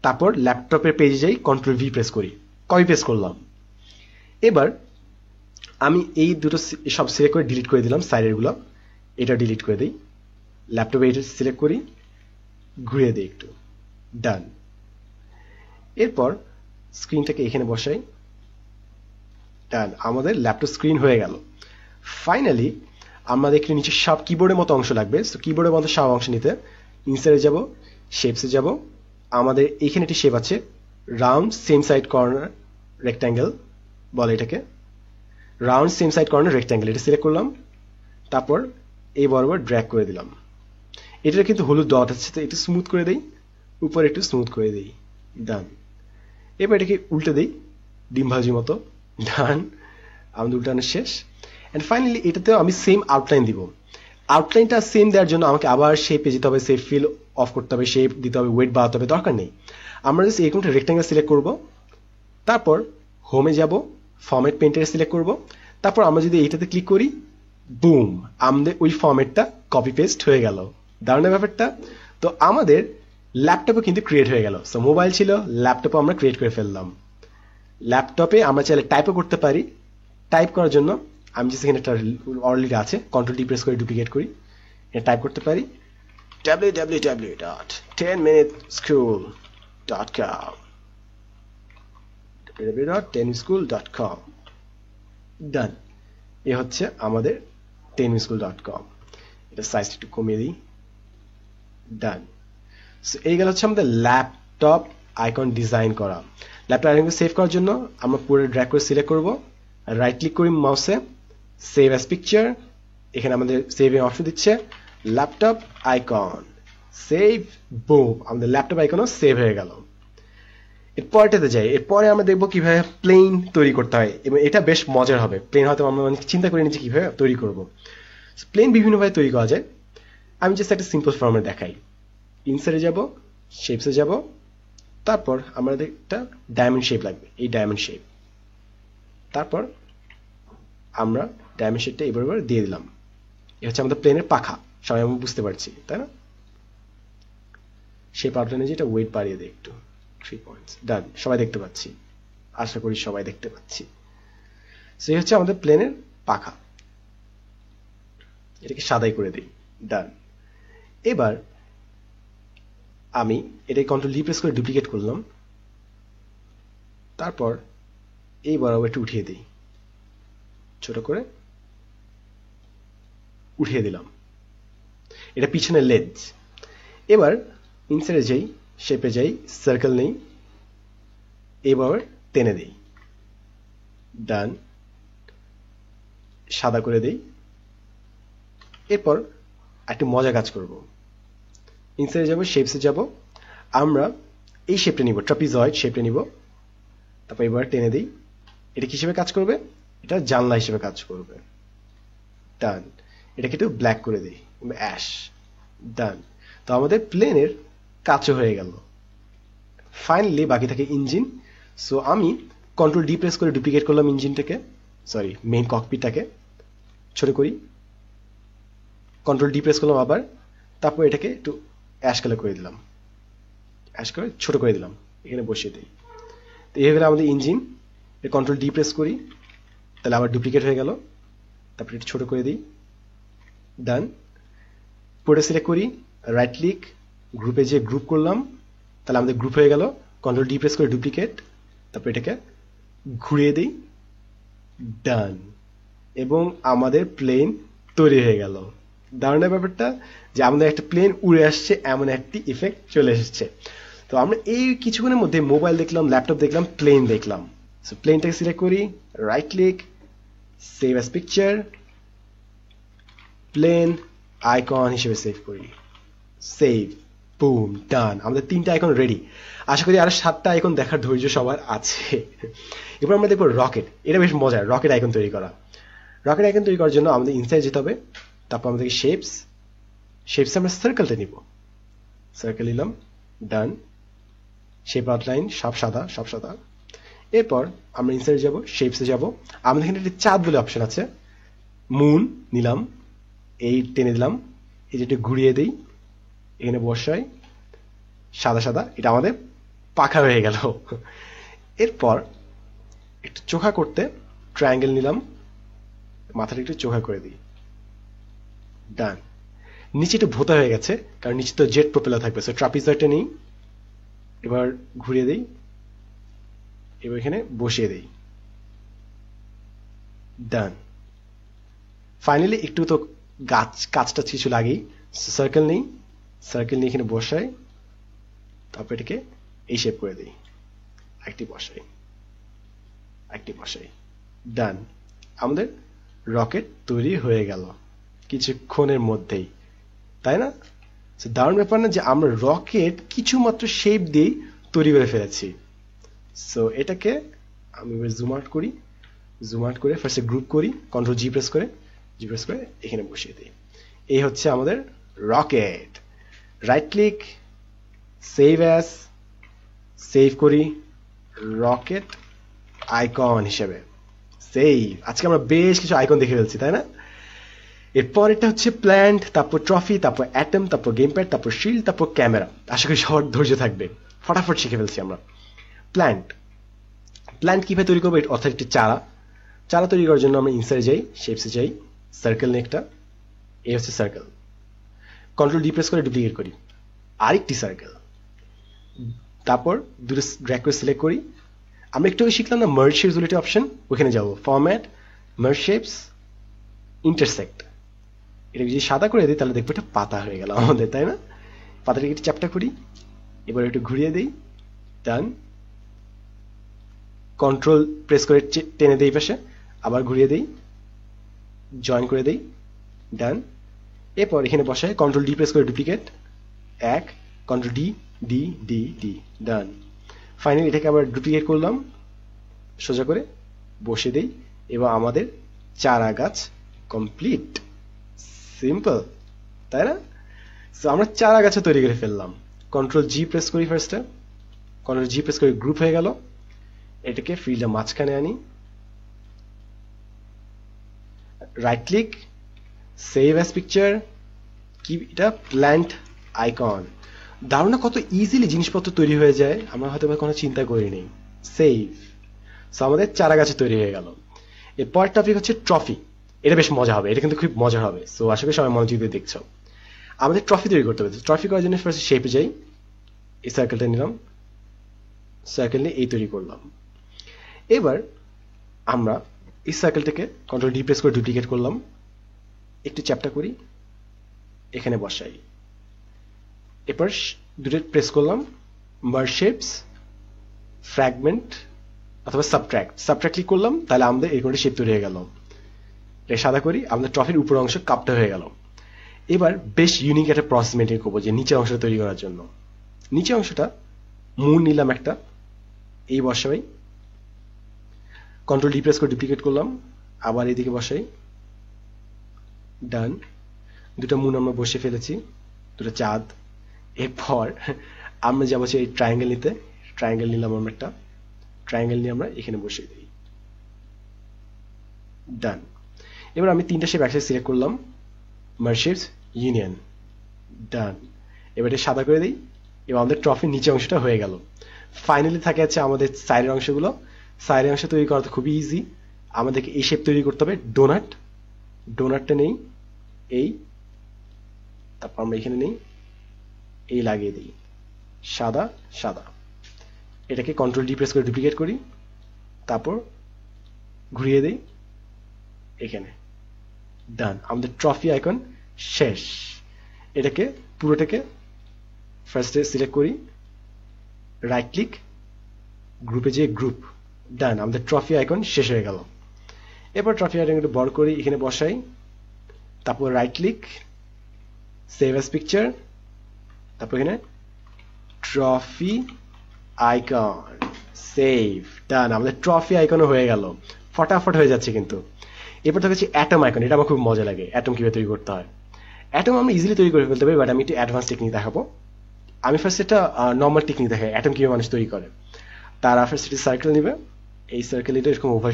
তারপর ল্যাপটপের পেজে যাই, কন্ট্রোল ভি প্রেস করি, কপি পেস্ট করলাম। এবার আমি এই দুটো সব সিলেক্ট করে ডিলিট করে দিলাম, সাইডেরগুলো এটা ডিলিট করে দিই, ল্যাপটপে এটা সিলেক্ট করি, ঘুরিয়ে দিই একটু, ডান। এরপর স্ক্রিনটাকে এখানে বসাই, ডান, আমাদের ল্যাপটপ স্ক্রিন হয়ে গেল। ফাইনালি আমাদের একটু নিচে সব কিবোর্ডের মতো অংশ লাগবে। সো কিবোর্ডের মতো সব অংশ নিতে ইনসার্টে যাব, শেপসে যাব, আমাদের এখানে একটি শেপ আছে round same side corner rectangle বলে এটাকে, round same side corner rectangle, এটা সিলেক্ট করলাম, তারপর এই বরাবর ড্র্যাগ করে দিলাম। এটা কিন্তু হলুদ ডট আছে, তো একটু স্মুথ করে দেই, উপরে একটু স্মুথ করে দিই, ডান। এবার এটাকে উল্টে দিই ডিম ভাজির মতো, ডান, আমাদের উল্টানো শেষ। অ্যান্ড ফাইনালি এটাতেও আমি সেম আউটলাইন দিব। আউটলাইনটা সেম দেওয়ার জন্য আমাকে আবার শেপে যেতে হবে, সেভ ফিল অফ করতে হবে, শেপ দিতে হবে, ওয়েট বাড়াতে হবে, দরকার নেই। আমরা জাস্ট এরকম একটা রেক্ট্যাঙ্গেল সিলেক্ট করব, তারপর হোমে যাব, ফরম্যাট পেইন্টার সিলেক্ট করব, তারপর আমরা যদি এইটাতে ক্লিক করি, বুম, আমাদের ওই ফরম্যাটটা কপি পেস্ট হয়ে গেল। দারুণ ব্যাপারটা। তো আমাদের ল্যাপটপে কিন্তু ক্রিয়েট হয়ে গেল। সো মোবাইল ছিল, ল্যাপটপে আমরা ক্রিয়েট করে ফেললাম। ল্যাপটপে আমরা চাইলে টাইপও করতে পারি। টাইপ করার জন্য আমি যে সেখানে একটা অলরেডি আছে, কন্ট্রোল ডি প্রেস করে ডুপ্লিকেট করি, এটা টাইপ করতে পারি www.10minuteschool.com www.10minuteschool.com, ডান। এ হচ্ছে আমাদের 10minuteschool.com। এটা সাইজ একটু কমিয়ে দিই, ডান। সো এই গেল হচ্ছে আমাদের ল্যাপটপ আইকন ডিজাইন করা। ল্যাপটপ আইকন সেভ করার জন্য আমরা পুরো ড্র্যাগ করে সিলেক্ট করব, রাইট ক্লিক করি মাউসে, সেভ অ্যাজ পিকচার, এখানে আমাদের সেভিং অপশন দিচ্ছে ল্যাপটপ আইকন, সেভ, বুম, আমাদের ল্যাপটপ আইকনও সেভ হয়ে গেল। এরপরটাতে যাই। এরপরে আমরা দেখবো কিভাবে প্লেন তৈরি করতে হয়, এবং এটা বেশ মজার হবে। প্লেন হয়তো আমরা চিন্তা করে নিচ্ছি কিভাবে তৈরি করব। প্লেন বিভিন্নভাবে তৈরি করা যায়। আমি জাস্ট একটা সিম্পল ফর্মে দেখাই। ইনসার্টে যাব, শেপসে যাব, তারপর আমাদের একটা ডায়মন্ড শেপ লাগবে, এই ডায়মন্ড শেপ, তারপর আমরা ডায়মন্ড শেপটা এবার দিয়ে দিলাম। এ হচ্ছে আমাদের প্লেনের পাখা, সবাই আমরা বুঝতে পারছি, তাই না? শেপ আউটলাইনে যেটা ওয়েট বাড়িয়ে দেয় একটু, 3 পয়েন্টস, ডান, সবাই দেখতে পাচ্ছি, আশা করি সবাই দেখতে পাচ্ছি। সো এই হচ্ছে আমাদের প্লেনের পাখা, এটাকে সাদাই করে দিই, ডান। এবার আমি এটাকে কন্ট্রোল ডি প্রেস করে ডুপ্লিকেট করলাম, তারপর এই বরাবর একটু উঠিয়ে দিই, ছোট করে উঠিয়ে দিলাম, এটা পিছনের লেজ। এবার ইনসার্টে যাই, শেপে যাই, সার্কেল নেই, এবার টেনে দেই, ডান, সাদা করে দেই। এরপর একটু মজা কাজ করব, ইনসার্টে যাব, শেপসে যাব, আমরা এই শেপটা নিব, ট্রাপিজয়েড শেপটা নিব, তারপর এবার টেনে দিই। এটা কি হিসেবে কাজ করবে? এটা জানলা হিসেবে কাজ করবে, ডান। এটাকে একটু ব্ল্যাক করে দিই, অ্যাশ, ডান। তো আমাদের প্লেনের কাজও হয়ে গেল। ফাইনালি বাকি থাকে ইঞ্জিন। সো আমি কন্ট্রোল ডি প্রেস করে ডুপ্লিকেট করলাম ইঞ্জিনটাকে, সরি মেইন ককপিটটাকে, ছোট করি, কন্ট্রোল ডি প্রেস করলাম আবার, তারপর এটাকে একটু অ্যাশ কালার করে দিলাম, অ্যাশ করে ছোট করে দিলাম, এখানে বসিয়ে দিই। তো এই হয়ে গেল আমাদের ইঞ্জিন। কন্ট্রোল ডি প্রেস করি, তাহলে আবার ডুপ্লিকেট হয়ে গেল, তারপর একটু ছোট করে দিই, ডান। পুরোটা সিলেক্ট করি, রাইট ক্লিক, গ্রুপে যে গ্রুপ করলাম, তাহলে আমাদের গ্রুপ হয়ে গেল, কন্ট্রোল ডি প্রেস করে ডুপ্লিকেট, তারপর এটাকে ঘুরিয়ে দিই, ডান, এবং আমাদের প্লেন তৈরি হয়ে গেল। দারুণ ব্যাপারটা যে আমাদের একটা প্লেন উড়ে আসছে এমন একটি ইফেক্ট চলে এসেছে। তো আমরা এই কিছুক্ষণের মধ্যে মোবাইল দেখলাম, ল্যাপটপ দেখলাম, প্লেন দেখলাম। সো প্লেনটাকে সিলেক্ট করি, right click, save as picture, plane icon হিসেবে সেভ করি, সেভ, বুম, ডান। আমাদের 3টা আইকন রেডি। আশা করি আরো 7টা আইকন দেখার ধৈর্য সবার আছে। এবার আমরা দেখবো রকেট। এটা বেশ মজার, রকেট আইকন তৈরি করা। রকেট আইকন তৈরি করার জন্য আমাদের ইনসাইড যেতে হবে, তারপর আমাদেরকে শেপসে আমরা সার্কেলটা নিব, সার্কেল নিলাম, ডান, শেপ আউটলাইন সব সাদা। এরপর আমরা ইনসাইড যাব, শেপসে যাব, আমাদের এখানে একটা চাঁদ বলে অপশন আছে, মুন নিলাম, এই টেনে দিলাম, এই যেটা ঘুরিয়ে দিই, এখানে বসাই, সাদা, এটা আমাদের পাখা হয়ে গেল। এরপর একটু চোখা করতে ট্রায়াঙ্গেল নিলাম, মাথাটা একটু চোখা করে দিই, ডান। নিচে একটু ভোতা হয়ে গেছে কারণ নিচে তো জেট প্রপেলার থাকবে, সো ট্রাপিজয়েডটা নেই, এবার ঘুরিয়ে দিই, এবার এখানে বসিয়ে দিই, ডান। ফাইনালি একটু তো কাজটা কিছু লাগেই, সার্কেল নেই, সার্কেল নিয়ে এখানে বসাই, তারপর এটাকে এই শেপ করে দিই, একটি বসাই, ডান। আমাদের রকেট তৈরি হয়ে গেল কিছুক্ষণের মধ্যেই, তাই না? দারুণ ব্যাপার না যে আমরা রকেট কিছু মাত্র শেপ দিয়ে তৈরি করে ফেলেছি। সো এটাকে আমি জুম আউট করে ফার্স্টে গ্রুপ করি, কন্ট্রোল জি প্রেস করে এখানে বসিয়ে দিই। এই হচ্ছে আমাদের রকেট। রাইট ক্লিক, সেভ করি রকেট আইকন হিসেবে, সেভ। আজকে আমরা বেশ কিছু আইকন দেখে ফেলছি, তাই না? এরপর এটা হচ্ছে প্ল্যান্ট, তারপর ট্রফি, তারপর অ্যাটম, তারপর গেম প্যাড, তারপর শিল্ড, তারপর ক্যামেরা। আশা করি সবার ধৈর্য থাকবে, ফটাফট শিখে ফেলছি আমরা। প্ল্যান্ট কিভাবে তৈরি করবো, অর্থাৎ একটি চারা তৈরি করার জন্য আমরা ইনসাইড যাই, শেপসে যাই, সার্কেল নিয়ে একটা, এই হচ্ছে সার্কেল, কন্ট্রোল ডি প্রেস করে ডুপ্লিকেট করি, আরেকটি সার্কেল, তারপর দুটো ড্র্যাগ করে সিলেক্ট করি। আমরা একটু শিখলাম না মার্জ শেপস বলে একটা অপশন, ওখানে যাবো, ফরম্যাট, মার্জ শেপস, ইন্টারসেক্ট। এটা যদি সাদা করে দিই তাহলে দেখবো এটা পাতা হয়ে গেল আমাদের, তাই না? পাতাটাকে একটু চ্যাপটা করি, এবার একটু ঘুরিয়ে দিই, ডান। কন্ট্রোল প্রেস করে টেনে দিই পাশে, আবার ঘুরিয়ে দিই, জয়েন করে দিই, ডান। এরপর এখানে বসাই, কন্ট্রোল ডি প্রেস করে ডুপ্লিকেট, কন্ট্রোল ডি, ডান। ফাইনালি এটাকে আবার ডুপ্লিকেট করলাম, সোজা করে বসে দিই, এবং আমাদের চারা গাছ কমপ্লিট। সিম্পল, তাই না? সো আমরা চারা গাছে তৈরি করে ফেললাম। কন্ট্রোল জি প্রেস করি, ফার্স্টে কন্ট্রোল জি প্রেস করে গ্রুপ হয়ে গেল, এটাকে ফিল্ডের মাঝখানে আনি, right click, save as picture, কি এটা, প্ল্যান্ট আইকন। দারুণ না কত ইজিলি জিনিসপত্র তৈরি হয়ে যায়, আমরা হয়তো কোনো চিন্তা করিনি। সেভ। সো আমাদের চারা গাছে তৈরি হয়ে গেল। এরপর টপিক হচ্ছে ট্রফি। এটা বেশ মজা হবে, এটা কিন্তু খুব মজা হবে। সো আশা করি সবাই মনোযোগ দিয়ে দেখছো। আমাদের ট্রফি তৈরি করতে হবে। ট্রফি করার জন্য ফার্স্ট শেপে যাই, এই সার্কেলটা নিলাম, সার্কেল নিয়ে এই তৈরি করলাম। এবার আমরা এই সার্কেলটাকে কন্ট্রোল ডি প্রেস করে ডুপ্লিকেট করলাম, একটু চ্যাপটা করি, এখানে বসাই, এরপর দুটো প্রেস করলাম, মার্জ শেপস, ফ্র্যাগমেন্ট অথবা সাবট্র্যাক্ট ক্লিক করলাম, তাহলে আমাদের এই করে শেপ তৈরি হয়ে গেল। এটা সাদা করি, আমাদের ট্রফির উপর অংশ কাপটা হয়ে গেল। এবার বেশ ইউনিক একটা প্রসেস মেনটেন করবো যে নিচের অংশটা তৈরি করার জন্য। নিচের অংশটা মুন নিলাম একটা, এই বসাই, কন্ট্রোল ডি প্রেস করে ডুপ্লিকেট করলাম, আবার এইদিকে বসাই, ডান। দুটো মুন আমরা বসে ফেলেছি, দুটো চাঁদ। এরপর আমরা যাবো এই ট্রায়াঙ্গেল নিতে, ট্রায়াঙ্গেল নিলাম আমরা একটা, ট্রায়াঙ্গেল নিয়ে আমরা এখানে বসিয়ে দিই, ডান। এবার আমি 3টা শেপ একসাথে সিলেক্ট করলাম, মার্জ শেপস, ইউনিয়ন, ডান। এবার এটা সাদা করে দিই, এবং আমাদের ট্রফির নিচে অংশটা হয়ে গেল। ফাইনালি থাকে আছে আমাদের সাইডের অংশগুলো। সাইডের অংশ তৈরি করা তো খুবই ইজি। আমাদেরকে এই শেপ তৈরি করতে হবে, ডোনাটটা নেই, এই, তারপর আমরা এখানে নেই, এই লাগিয়ে দিই, সাদা, এটাকে কন্ট্রোল ডি প্রেস করে ডুপ্লিকেট করি, তারপর ঘুরিয়ে দেই এখানে। ডান, আমাদের ট্রফি আইকন শেষ। এটাকে পুরোটাকে ফার্স্টে সিলেক্ট করি, রাইট ক্লিক, গ্রুপে যেয়ে গ্রুপ। ডান, আমাদের ট্রফি আইকন শেষ হয়ে গেল। এরপর ট্রফি আইকন একটু বড় করি, এখানে বসাই, তারপর right click, save as picture, তারপর এখানে ট্রফি আইকন, সেভ। ডান, আমাদের ট্রফি আইকনও হয়ে গেল, ফটাফট হয়ে যাচ্ছে কিন্তু। এরপর তো হচ্ছে অ্যাটম আইকন, এটা আমার খুব মজা লাগে, অ্যাটম কিভাবে তৈরি করতে হয়। অ্যাটম আমরা ইজিলি তৈরি করে ফেলতে পারি, বাট আমি একটু অ্যাডভান্স টেকনিক দেখাবো। আমি ফার্স্ট একটা নর্মাল টেকনিক দেখাই অ্যাটম কিভাবে মানুষ তৈরি করে। তারা ফার্স্ট একটি সার্কেল নেবে, এই সার্কেল এটা এরকম ওভার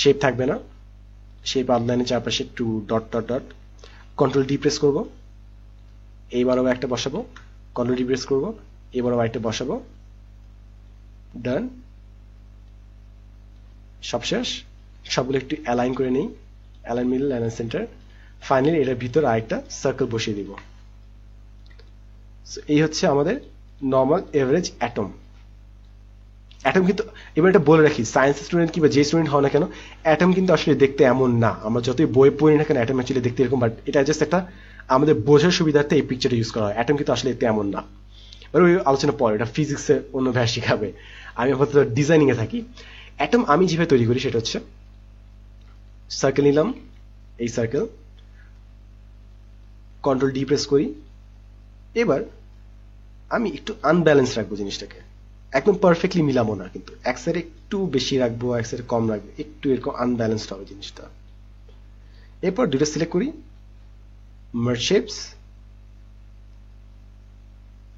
শেপ থাকবে না, শেপ আউটলাইনের চারপাশে একটু dot dot dot, control D press করবো, এইবার আবার একটা বসাবো, কন্ট্রোল ডি প্রেস করবো, এবার আবার একটা বসাবো। ডান, সব শেষ। সবগুলো একটু অ্যালাইন করে নিই, align middle, align centre. Finally এটার ভিতর আরেকটা সার্কেল বসিয়ে দিব। এই হচ্ছে আমাদের নর্মাল এভারেজ অ্যাটম। অ্যাটম কিন্তু এবার এটা বলে রাখি, সায়েন্স স্টুডেন্ট কিংবা যে স্টুডেন্ট হও না কেন, অ্যাটম কিন্তু আসলে দেখতে এমন না। আমরা যতই বই পড়ি না কেন, অ্যাটম অ্যাকচুয়ালি দেখতে এরকম, বাট এটা জাস্ট একটা আমাদের বোঝার সুবিধার্থে এই পিকচারটা ইউজ করা হয়। অ্যাটম কিন্তু আসলে দেখতে এমন না। এবার ওই আলোচনা পরে, এটা ফিজিক্সে অন্য ভাষা শিখাবে, আমি আপাতত ডিজাইনিং এ থাকি। অ্যাটম আমি যেভাবে তৈরি করি সেটা হচ্ছে, সার্কেল নিলাম, এই সার্কেল, কন্ট্রোল ডি প্রেস করি। এবার আমি একটু আনব্যালেন্স রাখবো জিনিসটাকে, একদম পারফেক্টলি মিলাবো না, কিন্তু এক সাইডে একটু বেশি রাখবো, এক সাইডে কম রাখবো, একটু এরকম আনব্যালেন্সড হবে জিনিসটা। এরপর দুটো সিলেক্ট করি, মার্জ শেপস,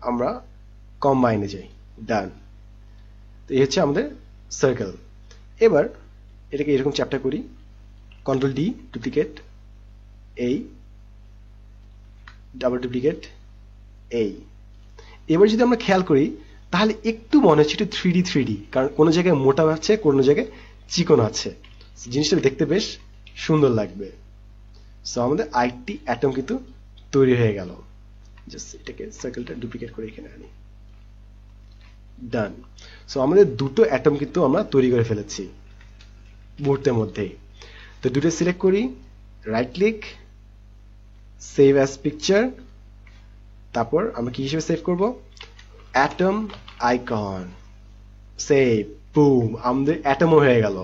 আমরা কম্বাইনে যাই। ডান, তো এই হচ্ছে আমাদের সার্কেল। এবার এটাকে এরকম চ্যাপ্টার করি, কন্ট্রোল ডি, ডুপ্লিকেট, এই ডাবল ডুপ্লিকেট, এই। এবার যদি আমরা খেয়াল করি তাহলে একটু মনে হচ্ছে একটু থ্রিডি, কারণ কোনো জায়গায় মোটা আছে, কোনো জায়গায় চিকন আছে, জিনিসটা দেখতে বেশ সুন্দর লাগবে। সো আমাদের আরেকটি অ্যাটম কিন্তু তৈরি হয়ে গেল। জাস্ট এটাকে সার্কেলটা ডুপ্লিকেট করে এখানে আনি। ডান, সো আমাদের দুটো অ্যাটম কিন্তু আমরা তৈরি করে ফেলেছি মুহূর্তের মধ্যেই। তো দুটো সিলেক্ট করি, right click, save as picture, তারপর আমরা কি হিসেবে সেভ করব, অ্যাটম আইকন, সেভ, বুম, আমাদের অ্যাটমও হয়ে গেল।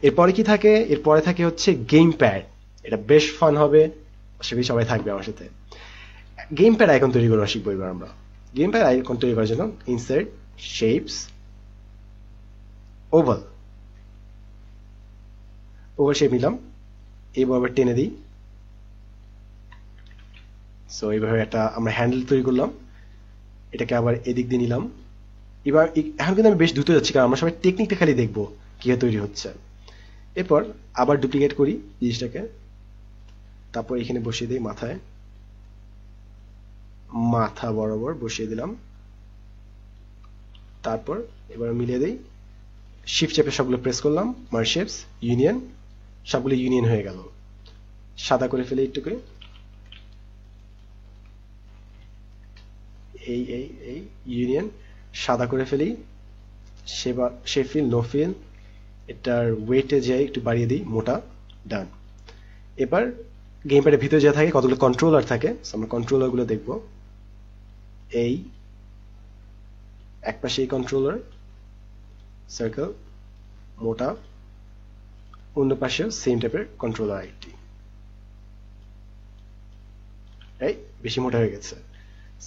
এরপরে কি থাকে, এরপরে থাকে হচ্ছে গেম প্যাড। এটা বেশ ফান হবে, আশা করি সবাই থাকবে আমার সাথে। গেম প্যাড আইকন তৈরি করা শিখবো এবার আমরা। গেম প্যাড আইকন তৈরি করার জন্য insert, shapes, oval, oval shape নিলাম, এবার আবার টেনে দিই। সো এইভাবে একটা আমরা হ্যান্ডেল তৈরি করলাম, এটাকে আবার এদিক দিয়ে নিলাম। এবার এখন কিন্তু আমি বেশ দ্রুত যাচ্ছি, কারণ আমরা সবাই টেকনিকটা খালি দেখবো কিভাবে তৈরি হচ্ছে। এরপর আবার ডুপ্লিকেট করি জিনিসটাকে, তারপর এখানে বসিয়ে দিই, মাথা বরাবর বসিয়ে দিলাম। তারপর এবার মিলিয়ে দিই, শিফট চেপে সবগুলো প্রেস করলাম, মার্জ শেপস, ইউনিয়ন, সবগুলো ইউনিয়ন হয়ে গেল। সাদা করে ফেলে একটু করে, এই এই এই ইউনিয়ন সাদা করে ফেলি, শেপ ফিল, নো ফিল, এটার ওয়েটে যাই একটু বাড়িয়ে দিই, মোটা। ডান। এবার গেম প্যাডের ভিতরে যা থাকে কতগুলো কন্ট্রোলার থাকে, আমরা কন্ট্রোলার গুলো দেখবো। এই এক পাশে এই কন্ট্রোলার, সার্কেল, মোটা, অন্য পাশেও সেম টাইপের কন্ট্রোলার আইটি, এই বেশি মোটা হয়ে গেছে।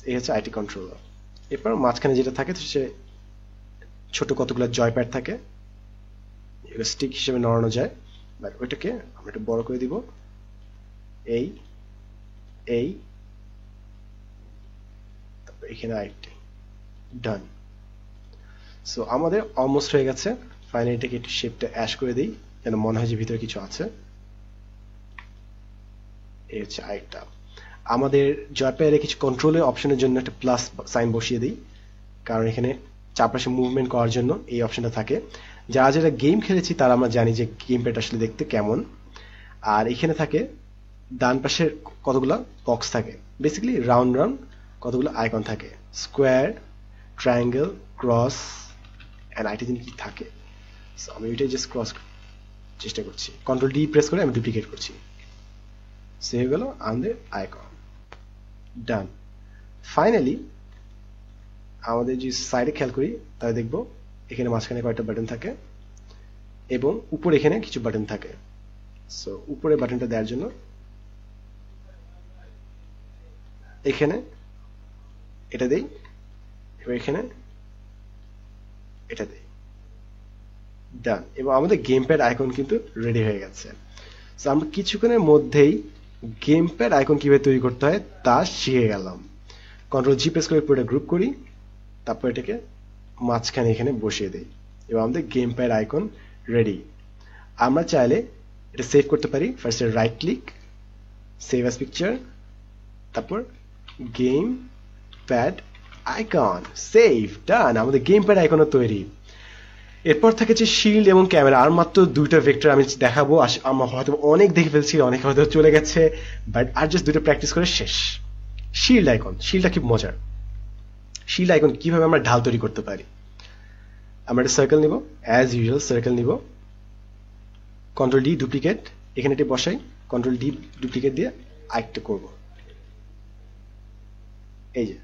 এই হচ্ছে আইটি কন্ট্রোলার। এরপর মাঝখানে যেটা থাকে সে ছোট কতগুলো জয়প্যাড থাকে, স্টিক হিসেবে নড়ানো যায়, বাট ওইটাকে আমরা একটু বড় করে দিব, এই এই, তারপর এখানে আইটি। ডান। সো আমাদের অলমোস্ট হয়ে গেছে। ফাইনালি এটাকে একটু শেপটা অ্যাশ করে দিই, যেন মনে হয় যে ভিতরে কিছু আছে। এই হচ্ছে আরেকটা। আমাদের জয়প্যাডে কিছু কন্ট্রোলের অপশনের জন্য একটা প্লাস সাইন বসিয়ে দিই, কারণ এখানে চারপাশে মুভমেন্ট করার জন্য এই অপশনটা থাকে। যারা যারা গেম খেলেছি তারা আমরা জানি যে গেম প্যাড আসলে দেখতে কেমন। আর এখানে থাকে ডান পাশের কতগুলো বক্স থাকে, বেসিক্যালি রাউন্ড রাউন্ড কতগুলো আইকন থাকে, square, triangle cross and IT দিন কি থাকে, সো আমি ওইটাই জাস্ট ক্রস চেষ্টা করছি, কন্ট্রোল ডি প্রেস করে আমি ডুপ্লিকেট করছি, সে হয়ে গেল আমাদের আইকন। ডান। ফাইনালি আমাদের যে সাইডে খেয়াল করি তাহলে দেখবো এখানে মাঝখানে কয়েকটা বাটন থাকে এবং উপরে এখানে কিছু বাটন থাকে। সো উপরে বাটনটা দেওয়ার জন্য এখানে এটা দেই এবং এখানে এটা দেই। ডান। এবং আমাদের গেম প্যাড আইকন কিন্তু রেডি হয়ে গেছে। সো আমরা কিছুক্ষণের মধ্যেই গেম প্যাড আইকন কিভাবে তৈরি করতে হয় তা শিখে গেলাম। কন্ট্রোল জি প্রেস করে পুরোটা গ্রুপ করি, তারপর এটাকে মাঝখানে এখানে বসিয়ে দেই এবং আমাদের গেম প্যাড আইকন রেডি। আমরা চাইলে এটা সেভ করতে পারি। ফার্স্টে right click, save as picture, তারপর গেম প্যাড আইকন, সেভ। ডান। আমাদের গেম প্যাড আইকনও তৈরি। এরপর থাকে যে শিল্ড এবং ক্যামেরা। আর মাত্র দুইটা ভেক্টর আমি দেখাবো। আমরা হয়তো অনেক দেখে ফেলছি, অনেক হয়তো চলে গেছে, বাট আর জাস্ট দুটো প্র্যাকটিস করে শেষ। শিল্ড আইকন, শিল্ডটা খুব মজার। শিল্ড আইকন কিভাবে আমরা ঢাল তৈরি করতে পারি, আমরা একটা সার্কেল নিব, অ্যাজ ইউজুয়াল সার্কেল নিব, কন্ট্রোল ডি ডুপ্লিকেট, এখানে এটি বসাই, কন্ট্রোল ডি ডুপ্লিকেট দিয়ে আরেকটা করব, এই যে।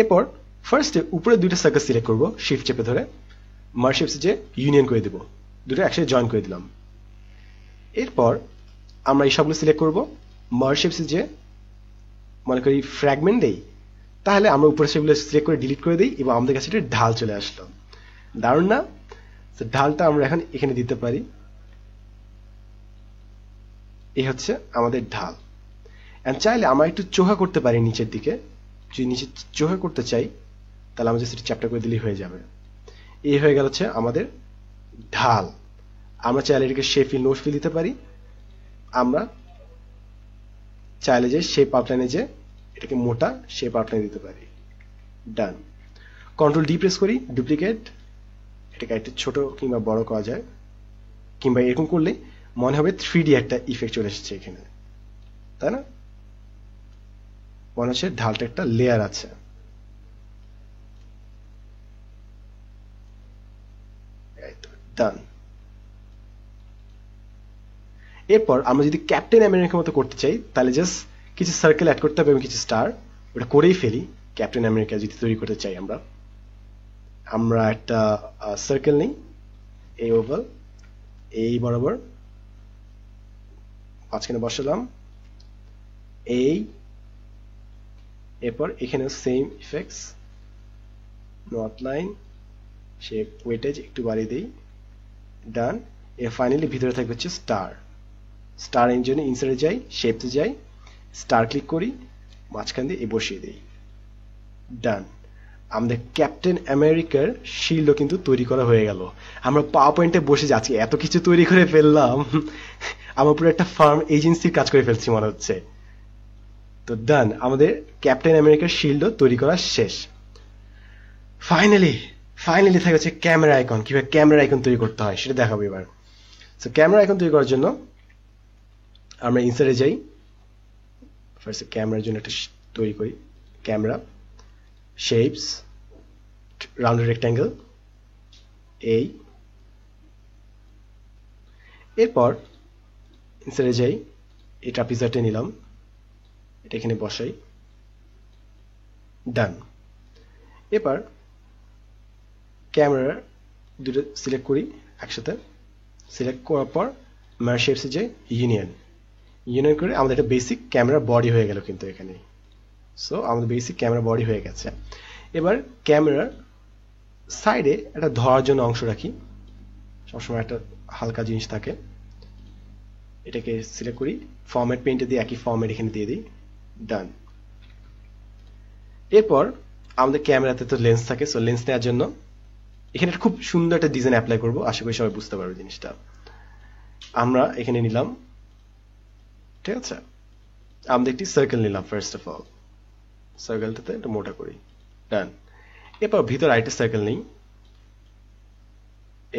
এরপর ফার্স্টে উপরে দুইটা সার্কেল সিলেক্ট করব, শিফট চেপে ধরে মার্জ শেপসে যে ইউনিয়ন করে দেব, দুটো একসাথে জয়েন করে দিলাম। এরপর আমরা এই সবগুলো সিলেক্ট করব, মার্জ শেপসে যে মনে করি ফ্র্যাগমেন্ট দেই, তাহলে আমরা উপরে সেগুলো সিলেক্ট করে ডিলিট করে দিই এবং আমাদের কাছে একটা ঢাল চলে আসলো। দারুণ না? ঢালটা আমরা এখন এখানে দিতে পারি। এই হচ্ছে আমাদের ঢাল। এন্ড চাইলে আমরা একটু চোখা করতে পারি নিচের দিকে। যদি নিচে চোখা করতে চাই তাহলে আমরা সেটা চ্যাপ্টার করে দিলেই হয়ে যাবে। এই হয়ে গেল হচ্ছে আমাদের ঢাল। আমরা চাইলে এটাকে শেপ ফিল, নোট ফিল দিতে পারি। আমরা চাইলে যে শেপ আউটলাইনে যে এটাকে মোটা শেপ আউটলাইন দিতে পারি। ডান। কন্ট্রোল ডি প্রেস করি, ডুপ্লিকেট, এটাকে একটু ছোট কিংবা বড় করা যায়, কিংবা এরকম করলে মনে হবে 3D একটা ইফেক্ট চলে এসেছে এখানে, তাই না? মনে হচ্ছে ঢালটা একটা লেয়ার আছে। ডান। এরপর আমরা যদি ক্যাপ্টেন আমেরিকার মতো করতে চাই তাহলে জাস্ট কিছু সার্কেল অ্যাড করতে হবে এবং কিছু স্টার, ওটা করেই ফেলি। ক্যাপ্টেন আমেরিকা যদি তৈরি করতে চাই আমরা একটা সার্কেল নিই, এই ওভাল, এই বরাবর মাঝখানে বসালাম, এই, এরপর এখানে same effects, not line, shape weightage একটু বাড়িয়ে দেই। ডান। এর ফাইনালি ভিতরে থাকবে হচ্ছে স্টার। স্টার এর জন্য ইনসার্টে যাই, শেপতে যাই, স্টার ক্লিক করি, মাঝখান দিয়ে বসিয়ে দিই। ডান। আমাদের ক্যাপ্টেন আমেরিকার শিল্ডও কিন্তু তৈরি করা হয়ে গেল। আমরা পাওয়ার পয়েন্টে বসে যাচ্ছি, এত কিছু তৈরি করে ফেললাম, আমরা পুরো একটা ফার্ম এজেন্সির কাজ করে ফেলছি মনে হচ্ছে। তো ডান, আমাদের ক্যাপ্টেন আমেরিকার শিল্ডও তৈরি করা শেষ। ফাইনালি থাকে হচ্ছে ক্যামেরা আইকন। কিভাবে ক্যামেরা আইকন তৈরি করতে হয় সেটা দেখাবো এবার। সো ক্যামেরা আইকন তৈরি করার জন্য আমরা ইনসার্টে যাই, ফার্স্ট ক্যামেরার জন্য একটা তৈরি করি, ক্যামেরা, শেপস, রাউন্ড রেক্ট্যাঙ্গেল, এই। এরপর ইনসার্টে যাই, এই ট্রাপিজয়টা নিলাম, এটা এখানে বসাই। ডান। এবার ক্যামেরা দুটো সিলেক্ট করি একসাথে, সিলেক্ট করার পর মার্জ শেপসে যে ইউনিয়ন করে আমাদের একটা বেসিক ক্যামেরা বডি হয়ে গেল কিন্তু এখানে। সো আমাদের বেসিক ক্যামেরা বডি হয়ে গেছে। এবার ক্যামেরার সাইডে একটা ধরার জন্য অংশ রাখি, সবসময় একটা হালকা জিনিস থাকে, এটাকে সিলেক্ট করি, ফরম্যাট পেইন্টে দিয়ে একই ফরম্যাট এখানে দিয়ে দিই। ডান। এরপর আমাদের ক্যামেরাতে তো লেন্স থাকে, সো লেন্স নেওয়ার জন্য এখানে খুব সুন্দর একটা ডিজাইন অ্যাপ্লাই করবো, আশা করি সবাই বুঝতে পারবে জিনিসটা। আমরা এখানে নিলাম, ঠিক আছে, আমরা একটি সার্কেল নিলাম। ফার্স্ট অফ অল সার্কেলটাতে একটা মোটা করি। ডান। এরপর ভিতর আরেকটা সার্কেল নেই,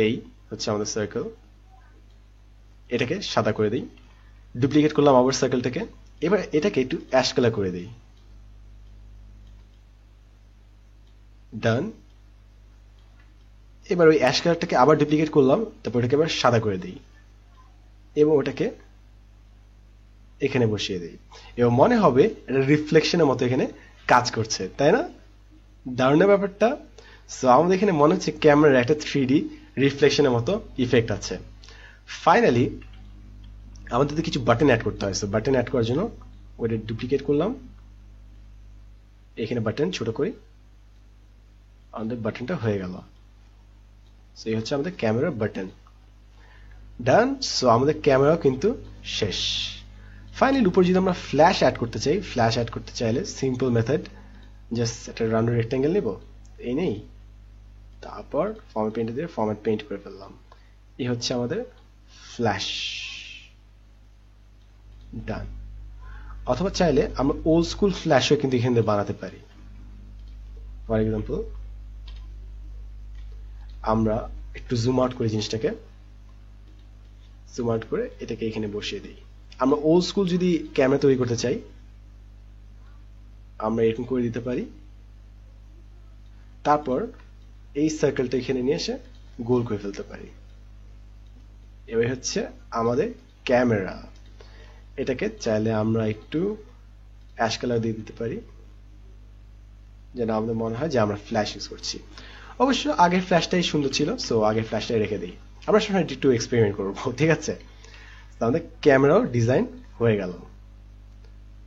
এই হচ্ছে আমাদের সার্কেল, এটাকে সাদা করে দিই, ডুপ্লিকেট করলাম আবার সার্কেলটাকে। এবার এটাকে একটু অ্যাশ কালার করে দিই। ডান। এবার ওই অ্যাশ কালারটাকে আবার ডুপ্লিকেট করলাম, তারপর ওটাকে আবার সাদা করে দিই এবং ওটাকে এখানে বসিয়ে দিই এবং মনে হবে এটা রিফ্লেকশনের মতো এখানে কাজ করছে, তাই না? দারুণ ব্যাপারটা। সো আমাদের এখানে মনে হচ্ছে ক্যামেরার একটা 3D রিফ্লেকশনের মতো ইফেক্ট আছে। ফাইনালি আমাদের তো কিছু বাটন অ্যাড করতে হয়, সো বাটন অ্যাড করার জন্য ওটা ডুপ্লিকেট করলাম, এখানে বাটন ছোট করি, আমাদের বাটনটা হয়ে গেল। সো এই হচ্ছে আমাদের ক্যামেরার বাটন। ডান। সো আমাদের ক্যামেরাও কিন্তু শেষ। ফাইনালি উপর যদি আমরা ফ্ল্যাশ অ্যাড করতে চাই, ফ্ল্যাশ অ্যাড করতে চাইলে সিম্পল মেথড, জাস্ট একটা রাউন্ড রেক্টেঙ্গেল নেব, এই নেই, তারপর ফরম্যাট পেইন্ট দিয়ে ফরম্যাট পেইন্ট করে ফেললাম। এই হচ্ছে আমাদের ফ্ল্যাশ। ডান। অথবা চাইলে আমরা ওল্ড স্কুল ফ্ল্যাশও কিন্তু এখান থেকে বানাতে পারি। ফর এক্সাম্পল আমরা একটু জুম আউট করে জিনিসটাকে, জুম আউট করে এটাকে এখানে বসিয়ে দিই। আমরা ওল্ড স্কুল যদি ক্যামেরা তৈরি করতে চাই আমরা এরকম করে দিতে পারি, তারপর এই সার্কেলটা এখানে নিয়ে এসে গোল করে ফেলতে পারি। এবার হচ্ছে আমাদের ক্যামেরা। এটাকে চাইলে আমরা একটু অ্যাশ কালার দিয়ে দিতে পারি যেন আমাদের মনে হয় যে আমরা ফ্ল্যাশ ইউজ করছি। অবশ্য আগের ফ্ল্যাশটাই সুন্দর ছিল, সো আগের ফ্ল্যাশটাই রেখে দিই। আমরা সবসময় একটু এক্সপেরিমেন্ট করবো, ঠিক আছে? আমাদের ক্যামেরাও ডিজাইন হয়ে গেল।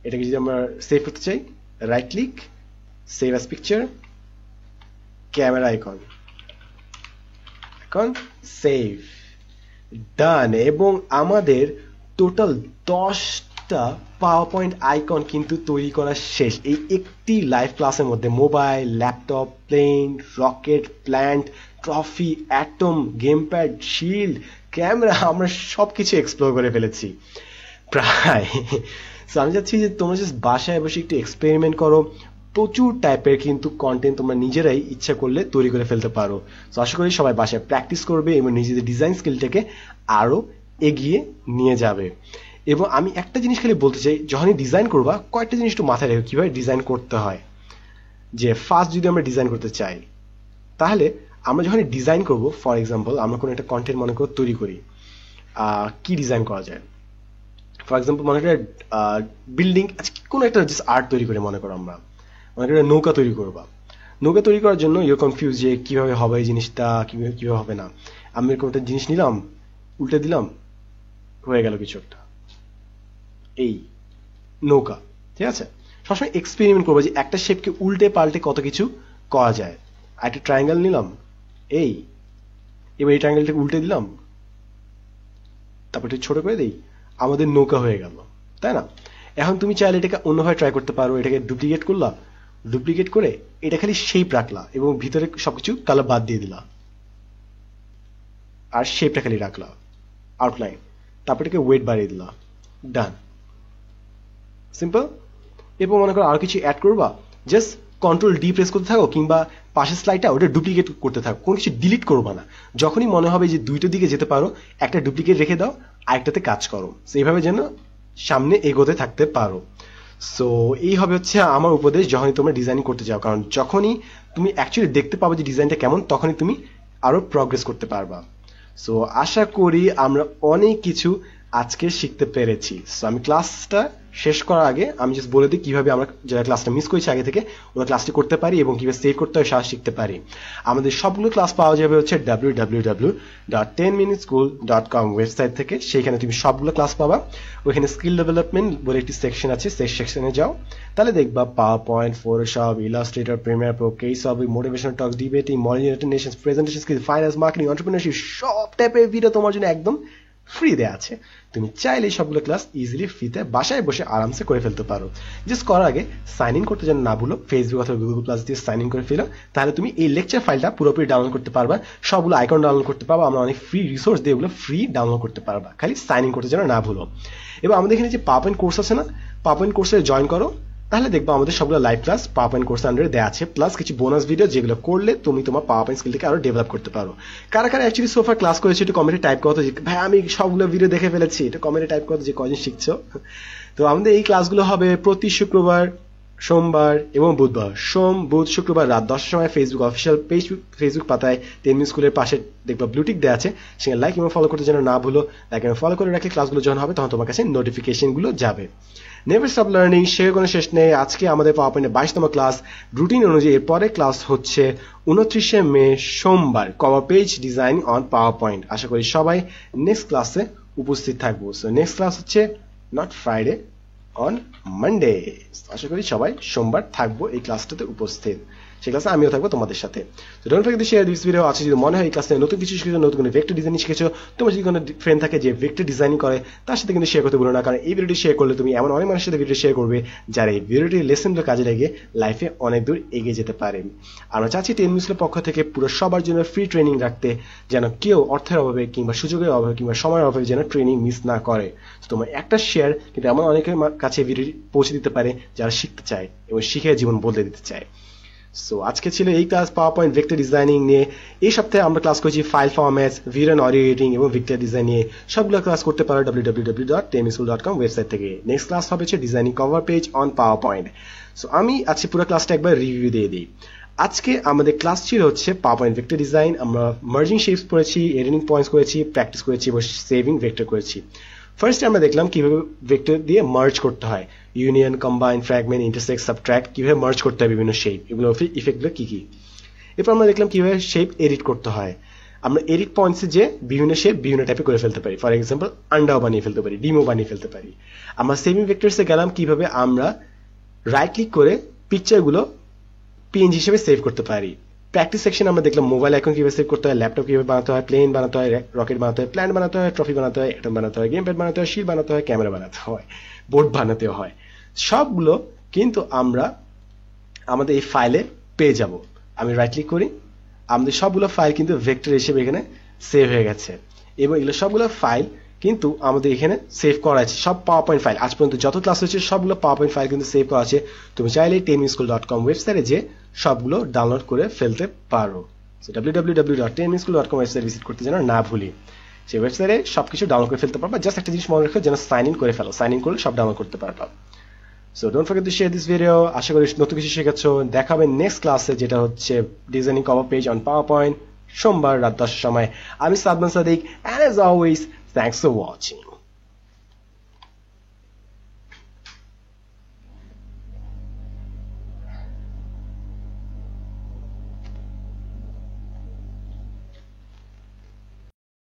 এটাকে যদি আমরা সেভ করতে চাই, right click, save as picture, camera icon, এখন সেভ, ডান। এবং আমাদের টোটাল 10টা পাওয়ার পয়েন্ট আইকন কিন্তু তৈরি করা শেষ এই একটি লাইভ ক্লাসের মধ্যে। Mobile, laptop, plane, rocket, plant, trophy, atom, game pad, shield, camera, আমরা সবকিছু এক্সপ্লোর করে ফেলেছি প্রায়। সো আমি চাচ্ছি যে তোমরা জাস্ট বাসায় বসে একটু এক্সপেরিমেন্ট করো। প্রচুর টাইপের কিন্তু কন্টেন্ট তোমরা নিজেরাই ইচ্ছা করলে তৈরি করে ফেলতে পারো। তো আশা করি সবাই বাসায় প্র্যাকটিস করবে এবং নিজেদের ডিজাইন স্কিলটাকে আরো এগিয়ে নিয়ে যাবে। এবং আমি একটা জিনিস খালি বলতে চাই, যখনই ডিজাইন করবা কয়েকটা জিনিস একটু মাথায় রেখো কিভাবে ডিজাইন করতে হয়। যে ফার্স্ট যদি আমরা ডিজাইন করতে চাই, তাহলে আমরা যখন ডিজাইন করব, ফর এক্সাম্পল আমরা কোনো একটা কন্টেন্ট মনে করে তৈরি করি, কি ডিজাইন করা যায়। ফর এক্সাম্পল মনে করে বিল্ডিং, কোনো একটা জাস্ট আর্ট তৈরি করে মনে করো, আমরা মনে করে নৌকা তৈরি করবা। নৌকা তৈরি করার জন্য ইউ কনফিউজ যে কিভাবে হবে এই জিনিসটা, কিভাবে হবে না। আমি এরকম একটা জিনিস নিলাম, উল্টে দিলাম, হয়ে গেল কিছু একটা, এই নৌকা। ঠিক আছে? সবসময় এক্সপেরিমেন্ট করবো যে একটা শেপকে উল্টে পাল্টে কত কিছু করা যায়। আর একটা ট্রায়াঙ্গেল নিলাম, এই, এবার এই ট্রায়াঙ্গেলটাকে উল্টে দিলাম, তারপর একটু ছোট করে দিই, আমাদের নৌকা হয়ে গেল, তাই না? এখন তুমি চাইলে এটাকে অন্যভাবে ট্রাই করতে পারো। এটাকে ডুপ্লিকেট করলা, ডুপ্লিকেট করে এটা খালি শেপ রাখলা এবং ভিতরে সবকিছু কালার বাদ দিয়ে দিলা, আর শেপটা খালি রাখলা, আউটলাইন, তারপর এটাকে ওয়েট বাড়িয়ে দিলা, ডান। সিম্পল। এরপর মনে করো আর কিছু অ্যাড করবা, জাস্ট কন্ট্রোল ডি প্রেস করতে থাকো, কিংবা পাশের স্লাইডটা ওটা ডুপ্লিকেট করতে থাকো, কোনো কিছু ডিলিট করবা না। যখনই মনে হবে যে দুইটো দিকে যেতে পারো, একটা ডুপ্লিকেট রেখে দাও, আরেকটাতে কাজ করো, সেইভাবে যেন সামনে এগোতে থাকতে পারো। সো এই হবে হচ্ছে আমার উপদেশ যখনই তোমরা ডিজাইনিং করতে যাও, কারণ যখনই তুমি অ্যাকচুয়ালি দেখতে পাবো যে ডিজাইনটা কেমন, তখনই তুমি আরো প্রগ্রেস করতে পারবা। সো আশা করি আমরা অনেক কিছু আজকে শিখতে পেরেছি। সো আমি ক্লাসটা শেষ করার আগে আমি জাস্ট বলে দিই কিভাবে আমরা যারা ক্লাসটা মিস করেছি আগে থেকে ওরা ক্লাসটি করতে পারি এবং কিভাবে সেভ করতে হয় সেটা শিখতে পারি। আমাদের সবগুলো ক্লাস পাওয়া যাবে হচ্ছে www.10minuteschool.com ওয়েবসাইট থেকে। সেইখানে তুমি সবগুলো ক্লাস পাবা। ওইখানে স্কিল ডেভেলপমেন্ট বলে একটি সেকশন আছে, সেই সেকশনে যাও, তাহলে দেখবা PowerPoint, Photoshop, Illustrator, Premiere Pro, কেস হবে, motivational talk, debating, moderation, presentation skill, finance, marketing, entrepreneurship, সব টাইপের ভিডিও তোমার জন্য একদম ফ্রি দেয়া আছে। তুমি চাইলে সবগুলো ক্লাস ইজিলি ফ্রিতে বাসায় বসে আরামসে করে ফেলতে পারো। জাস্ট করার আগে সাইন ইন করতে যেন না ভুলো, ফেসবুক অথবা গুগল প্লাস দিয়ে সাইন ইন করে ফেলো, তাহলে তুমি এই লেকচার ফাইলটা পুরোপুরি ডাউনলোড করতে পারবা, সবগুলো আইকন ডাউনলোড করতে পারবা, আমরা অনেক ফ্রি রিসোর্স দিয়ে ওগুলো ফ্রি ডাউনলোড করতে পারবা। খালি সাইন ইন করতে যেন না ভুলো। এবার আমাদের এখানে যে পাওয়ার কোর্স আছে না, পাওয়ার কোর্সে জয়েন করো, তাহলে দেখবা আমাদের সবগুলো লাইভ ক্লাস পাওয়ার কোর্স আন্ডারে দেওয়া আছে, প্লাস কিছু বোনাস ভিডিও যেগুলো করলে তুমি তোমার পাওয়ার স্কিলটাকে আরো ডেভেলপ করতে পারো। কারা কারা অ্যাকচুয়ালি সোফার ক্লাস করেছে একটু কমেন্টে টাইপ করো যে ভাই আমি সবগুলো ভিডিও দেখে ফেলেছি, এটা কমেন্টে টাইপ করো যে কয়জন শিখছো। তো আমাদের এই ক্লাসগুলো হবে প্রতি শুক্রবার সোমবার এবং বুধবার, সোম বুধ শুক্রবার রাত 10টার সময় ফেসবুক অফিসিয়াল পেজ ফেসবুক পাতায় 10 মিনিট স্কুলের পাশে দেখবা ব্লুটিক দেওয়া আছে, সেখানে লাইক এবং ফলো করতে যেন না ভুলো। লাইক এবং ফলো করে রাখলে ক্লাসগুলো যখন হবে তখন তোমার কাছে নোটিফিকেশনগুলো যাবে। নেভার স্টপ লার্নিং, শেখার কোনো শেষ নেই। আজকে আমাদের পাওয়ার পয়েন্টের 22তম ক্লাস। রুটিন অনুযায়ী এরপরে ক্লাস হচ্ছে 29শে মে সোমবার, cover page design on power point. আশা করি সবাই নেক্সট ক্লাসে উপস্থিত থাকবো। সো নেক্সট ক্লাস হচ্ছে নট ফ্রাইডে, অন মানডে। আশা করি সবাই সোমবার থাকবো এই ক্লাসটাতে উপস্থিত। সেই ক্লাসে আমিও থাকবো তোমাদের সাথে। তো don't forget to share this video. আছে যদি মনে হয় এই ক্লাসে নতুন কিছু শিখেছো, নতুন কোনো ভেক্টর ডিজাইনিং শিখেছো, তোমার যদি কোনো ফ্রেন্ড থাকে যে ভেক্টর ডিজাইনিং করে, তার সাথে কিন্তু শেয়ার করতে ভুলো না। কারণ এই ভিডিওটি শেয়ার করলে তুমি এমন অনেক মানুষের সাথে ভিডিও শেয়ার করবে যারা এই ভিডিওটির লেসনগুলো কাজে লেগে লাইফে অনেক দূর এগিয়ে যেতে পারে। আমরা চাচ্ছি 10 মিনিটের পক্ষ থেকে পুরো সবার জন্য ফ্রি ট্রেনিং রাখতে, যেন কেউ অর্থের অভাবে কিংবা সুযোগের অভাবে কিংবা সময়ের অভাবে যেন ট্রেনিং মিস না করে। তোমার একটা শেয়ার কিন্তু এমন অনেকের কাছে ভিডিও পৌঁছে দিতে পারে যারা শিখতে চায় এবং শিখে জীবন বদলে দিতে চায়। সো আজকে ছিল এই class power point vector designing নিয়ে। এই সপ্তাহে আমরা ক্লাস করেছি file formats, video and audio editing এবং ভেক্টর ডিজাইন নিয়ে। সবগুলো ক্লাস করতে পারো www.temschool.com ওয়েবসাইট থেকে। নেক্সট ক্লাস হবে designing cover page on power point. So আমি আজকে পুরো ক্লাসটা একবার রিভিউ দিয়ে দিই। আজকে আমাদের ক্লাস ছিল পাওয়ার পয়েন্ট ভেক্টর ডিজাইন। আমরা মার্জিং শেপস করেছি, এডিটিং পয়েন্টস করেছি, প্র্যাকটিস করেছি এবং সেভিং ভেক্টর করেছি। ফার্স্টে আমরা দেখলাম কিভাবে ভেক্টর দিয়ে মার্জ করতে হয়, union, combine, fragment, intersect, subtract, কিভাবে মার্জ করতে হয় বিভিন্ন শেপ, এগুলো ইফেক্টগুলো কি কি। এরপর আমরা দেখলাম কিভাবে শেপ এডিট করতে হয়। আমরা এডিট পয়েন্টসে যে বিভিন্ন শেপ বিভিন্ন টাইপে করে ফেলতে পারি। ফর এক্সাম্পল আন্ডাও বানিয়ে ফেলতে পারি, ডিমও বানিয়ে ফেলতে পারি। আমরা সেভিং ভেক্টরসে গেলাম কিভাবে আমরা রাইট ক্লিক করে পিকচারগুলো পিএনজি হিসেবে সেভ করতে পারি। প্র্যাকটিস সেকশন আমরা দেখলাম মোবাইল আইকন কিভাবে সেভ করতে হয়, ল্যাপটপ কিভাবে বানাতে হয়, প্লেন বানাতে হয়, রকেট বানাতে হয়, প্ল্যান বানাতে হয়, ট্রফি বানাতে হয়, অ্যাটম বানাতে হয়, গেম প্যাড বানাতে হয়, শিল বানাতে হয়, ক্যামেরা বানাতে হয়, বোর্ড বানাতে হয়। সবগুলো কিন্তু আমরা আমাদের এই ফাইলে পেয়ে যাব। আমি রাইট ক্লিক করি, আমাদের সবগুলো ফাইল কিন্তু ভেক্টর হিসেবে এখানে সেভ হয়ে গেছে এবং এগুলো সবগুলো ফাইল কিন্তু আমাদের এখানে সেভ করা আছে। সব পাওয়ার পয়েন্ট ফাইল আজ পর্যন্ত যত ক্লাস হয়েছে সবগুলো পাওয়ার পয়েন্ট ফাইল কিন্তু সেভ করা আছে। তুমি চাইলে temschool.com ওয়েবসাইটে যে সবগুলো ডাউনলোড করে ফেলতে পারো। www.temschool.com ওয়েবসাইট ভিজিট করতে যেন না ভুলি। সেই ওয়েবসাইটে সবকিছু ডাউনলোড করে ফেলতে পারবা। জাস্ট একটা জিনিস মনে রাখো, যেন সাইন ইন করে ফেলো। সাইন ইন করলে সব ডাউনলোড করতে পারবা। So don't forget to share this video. আশা করি নতুন কিছু শিখেছো। দেখাবে নেক্সট ক্লাসে, যেটা হচ্ছে designing cover page on power point, সোমবার রাত 10টার সময়। আমি Sadman Sadiq, and as always, thanks for watching.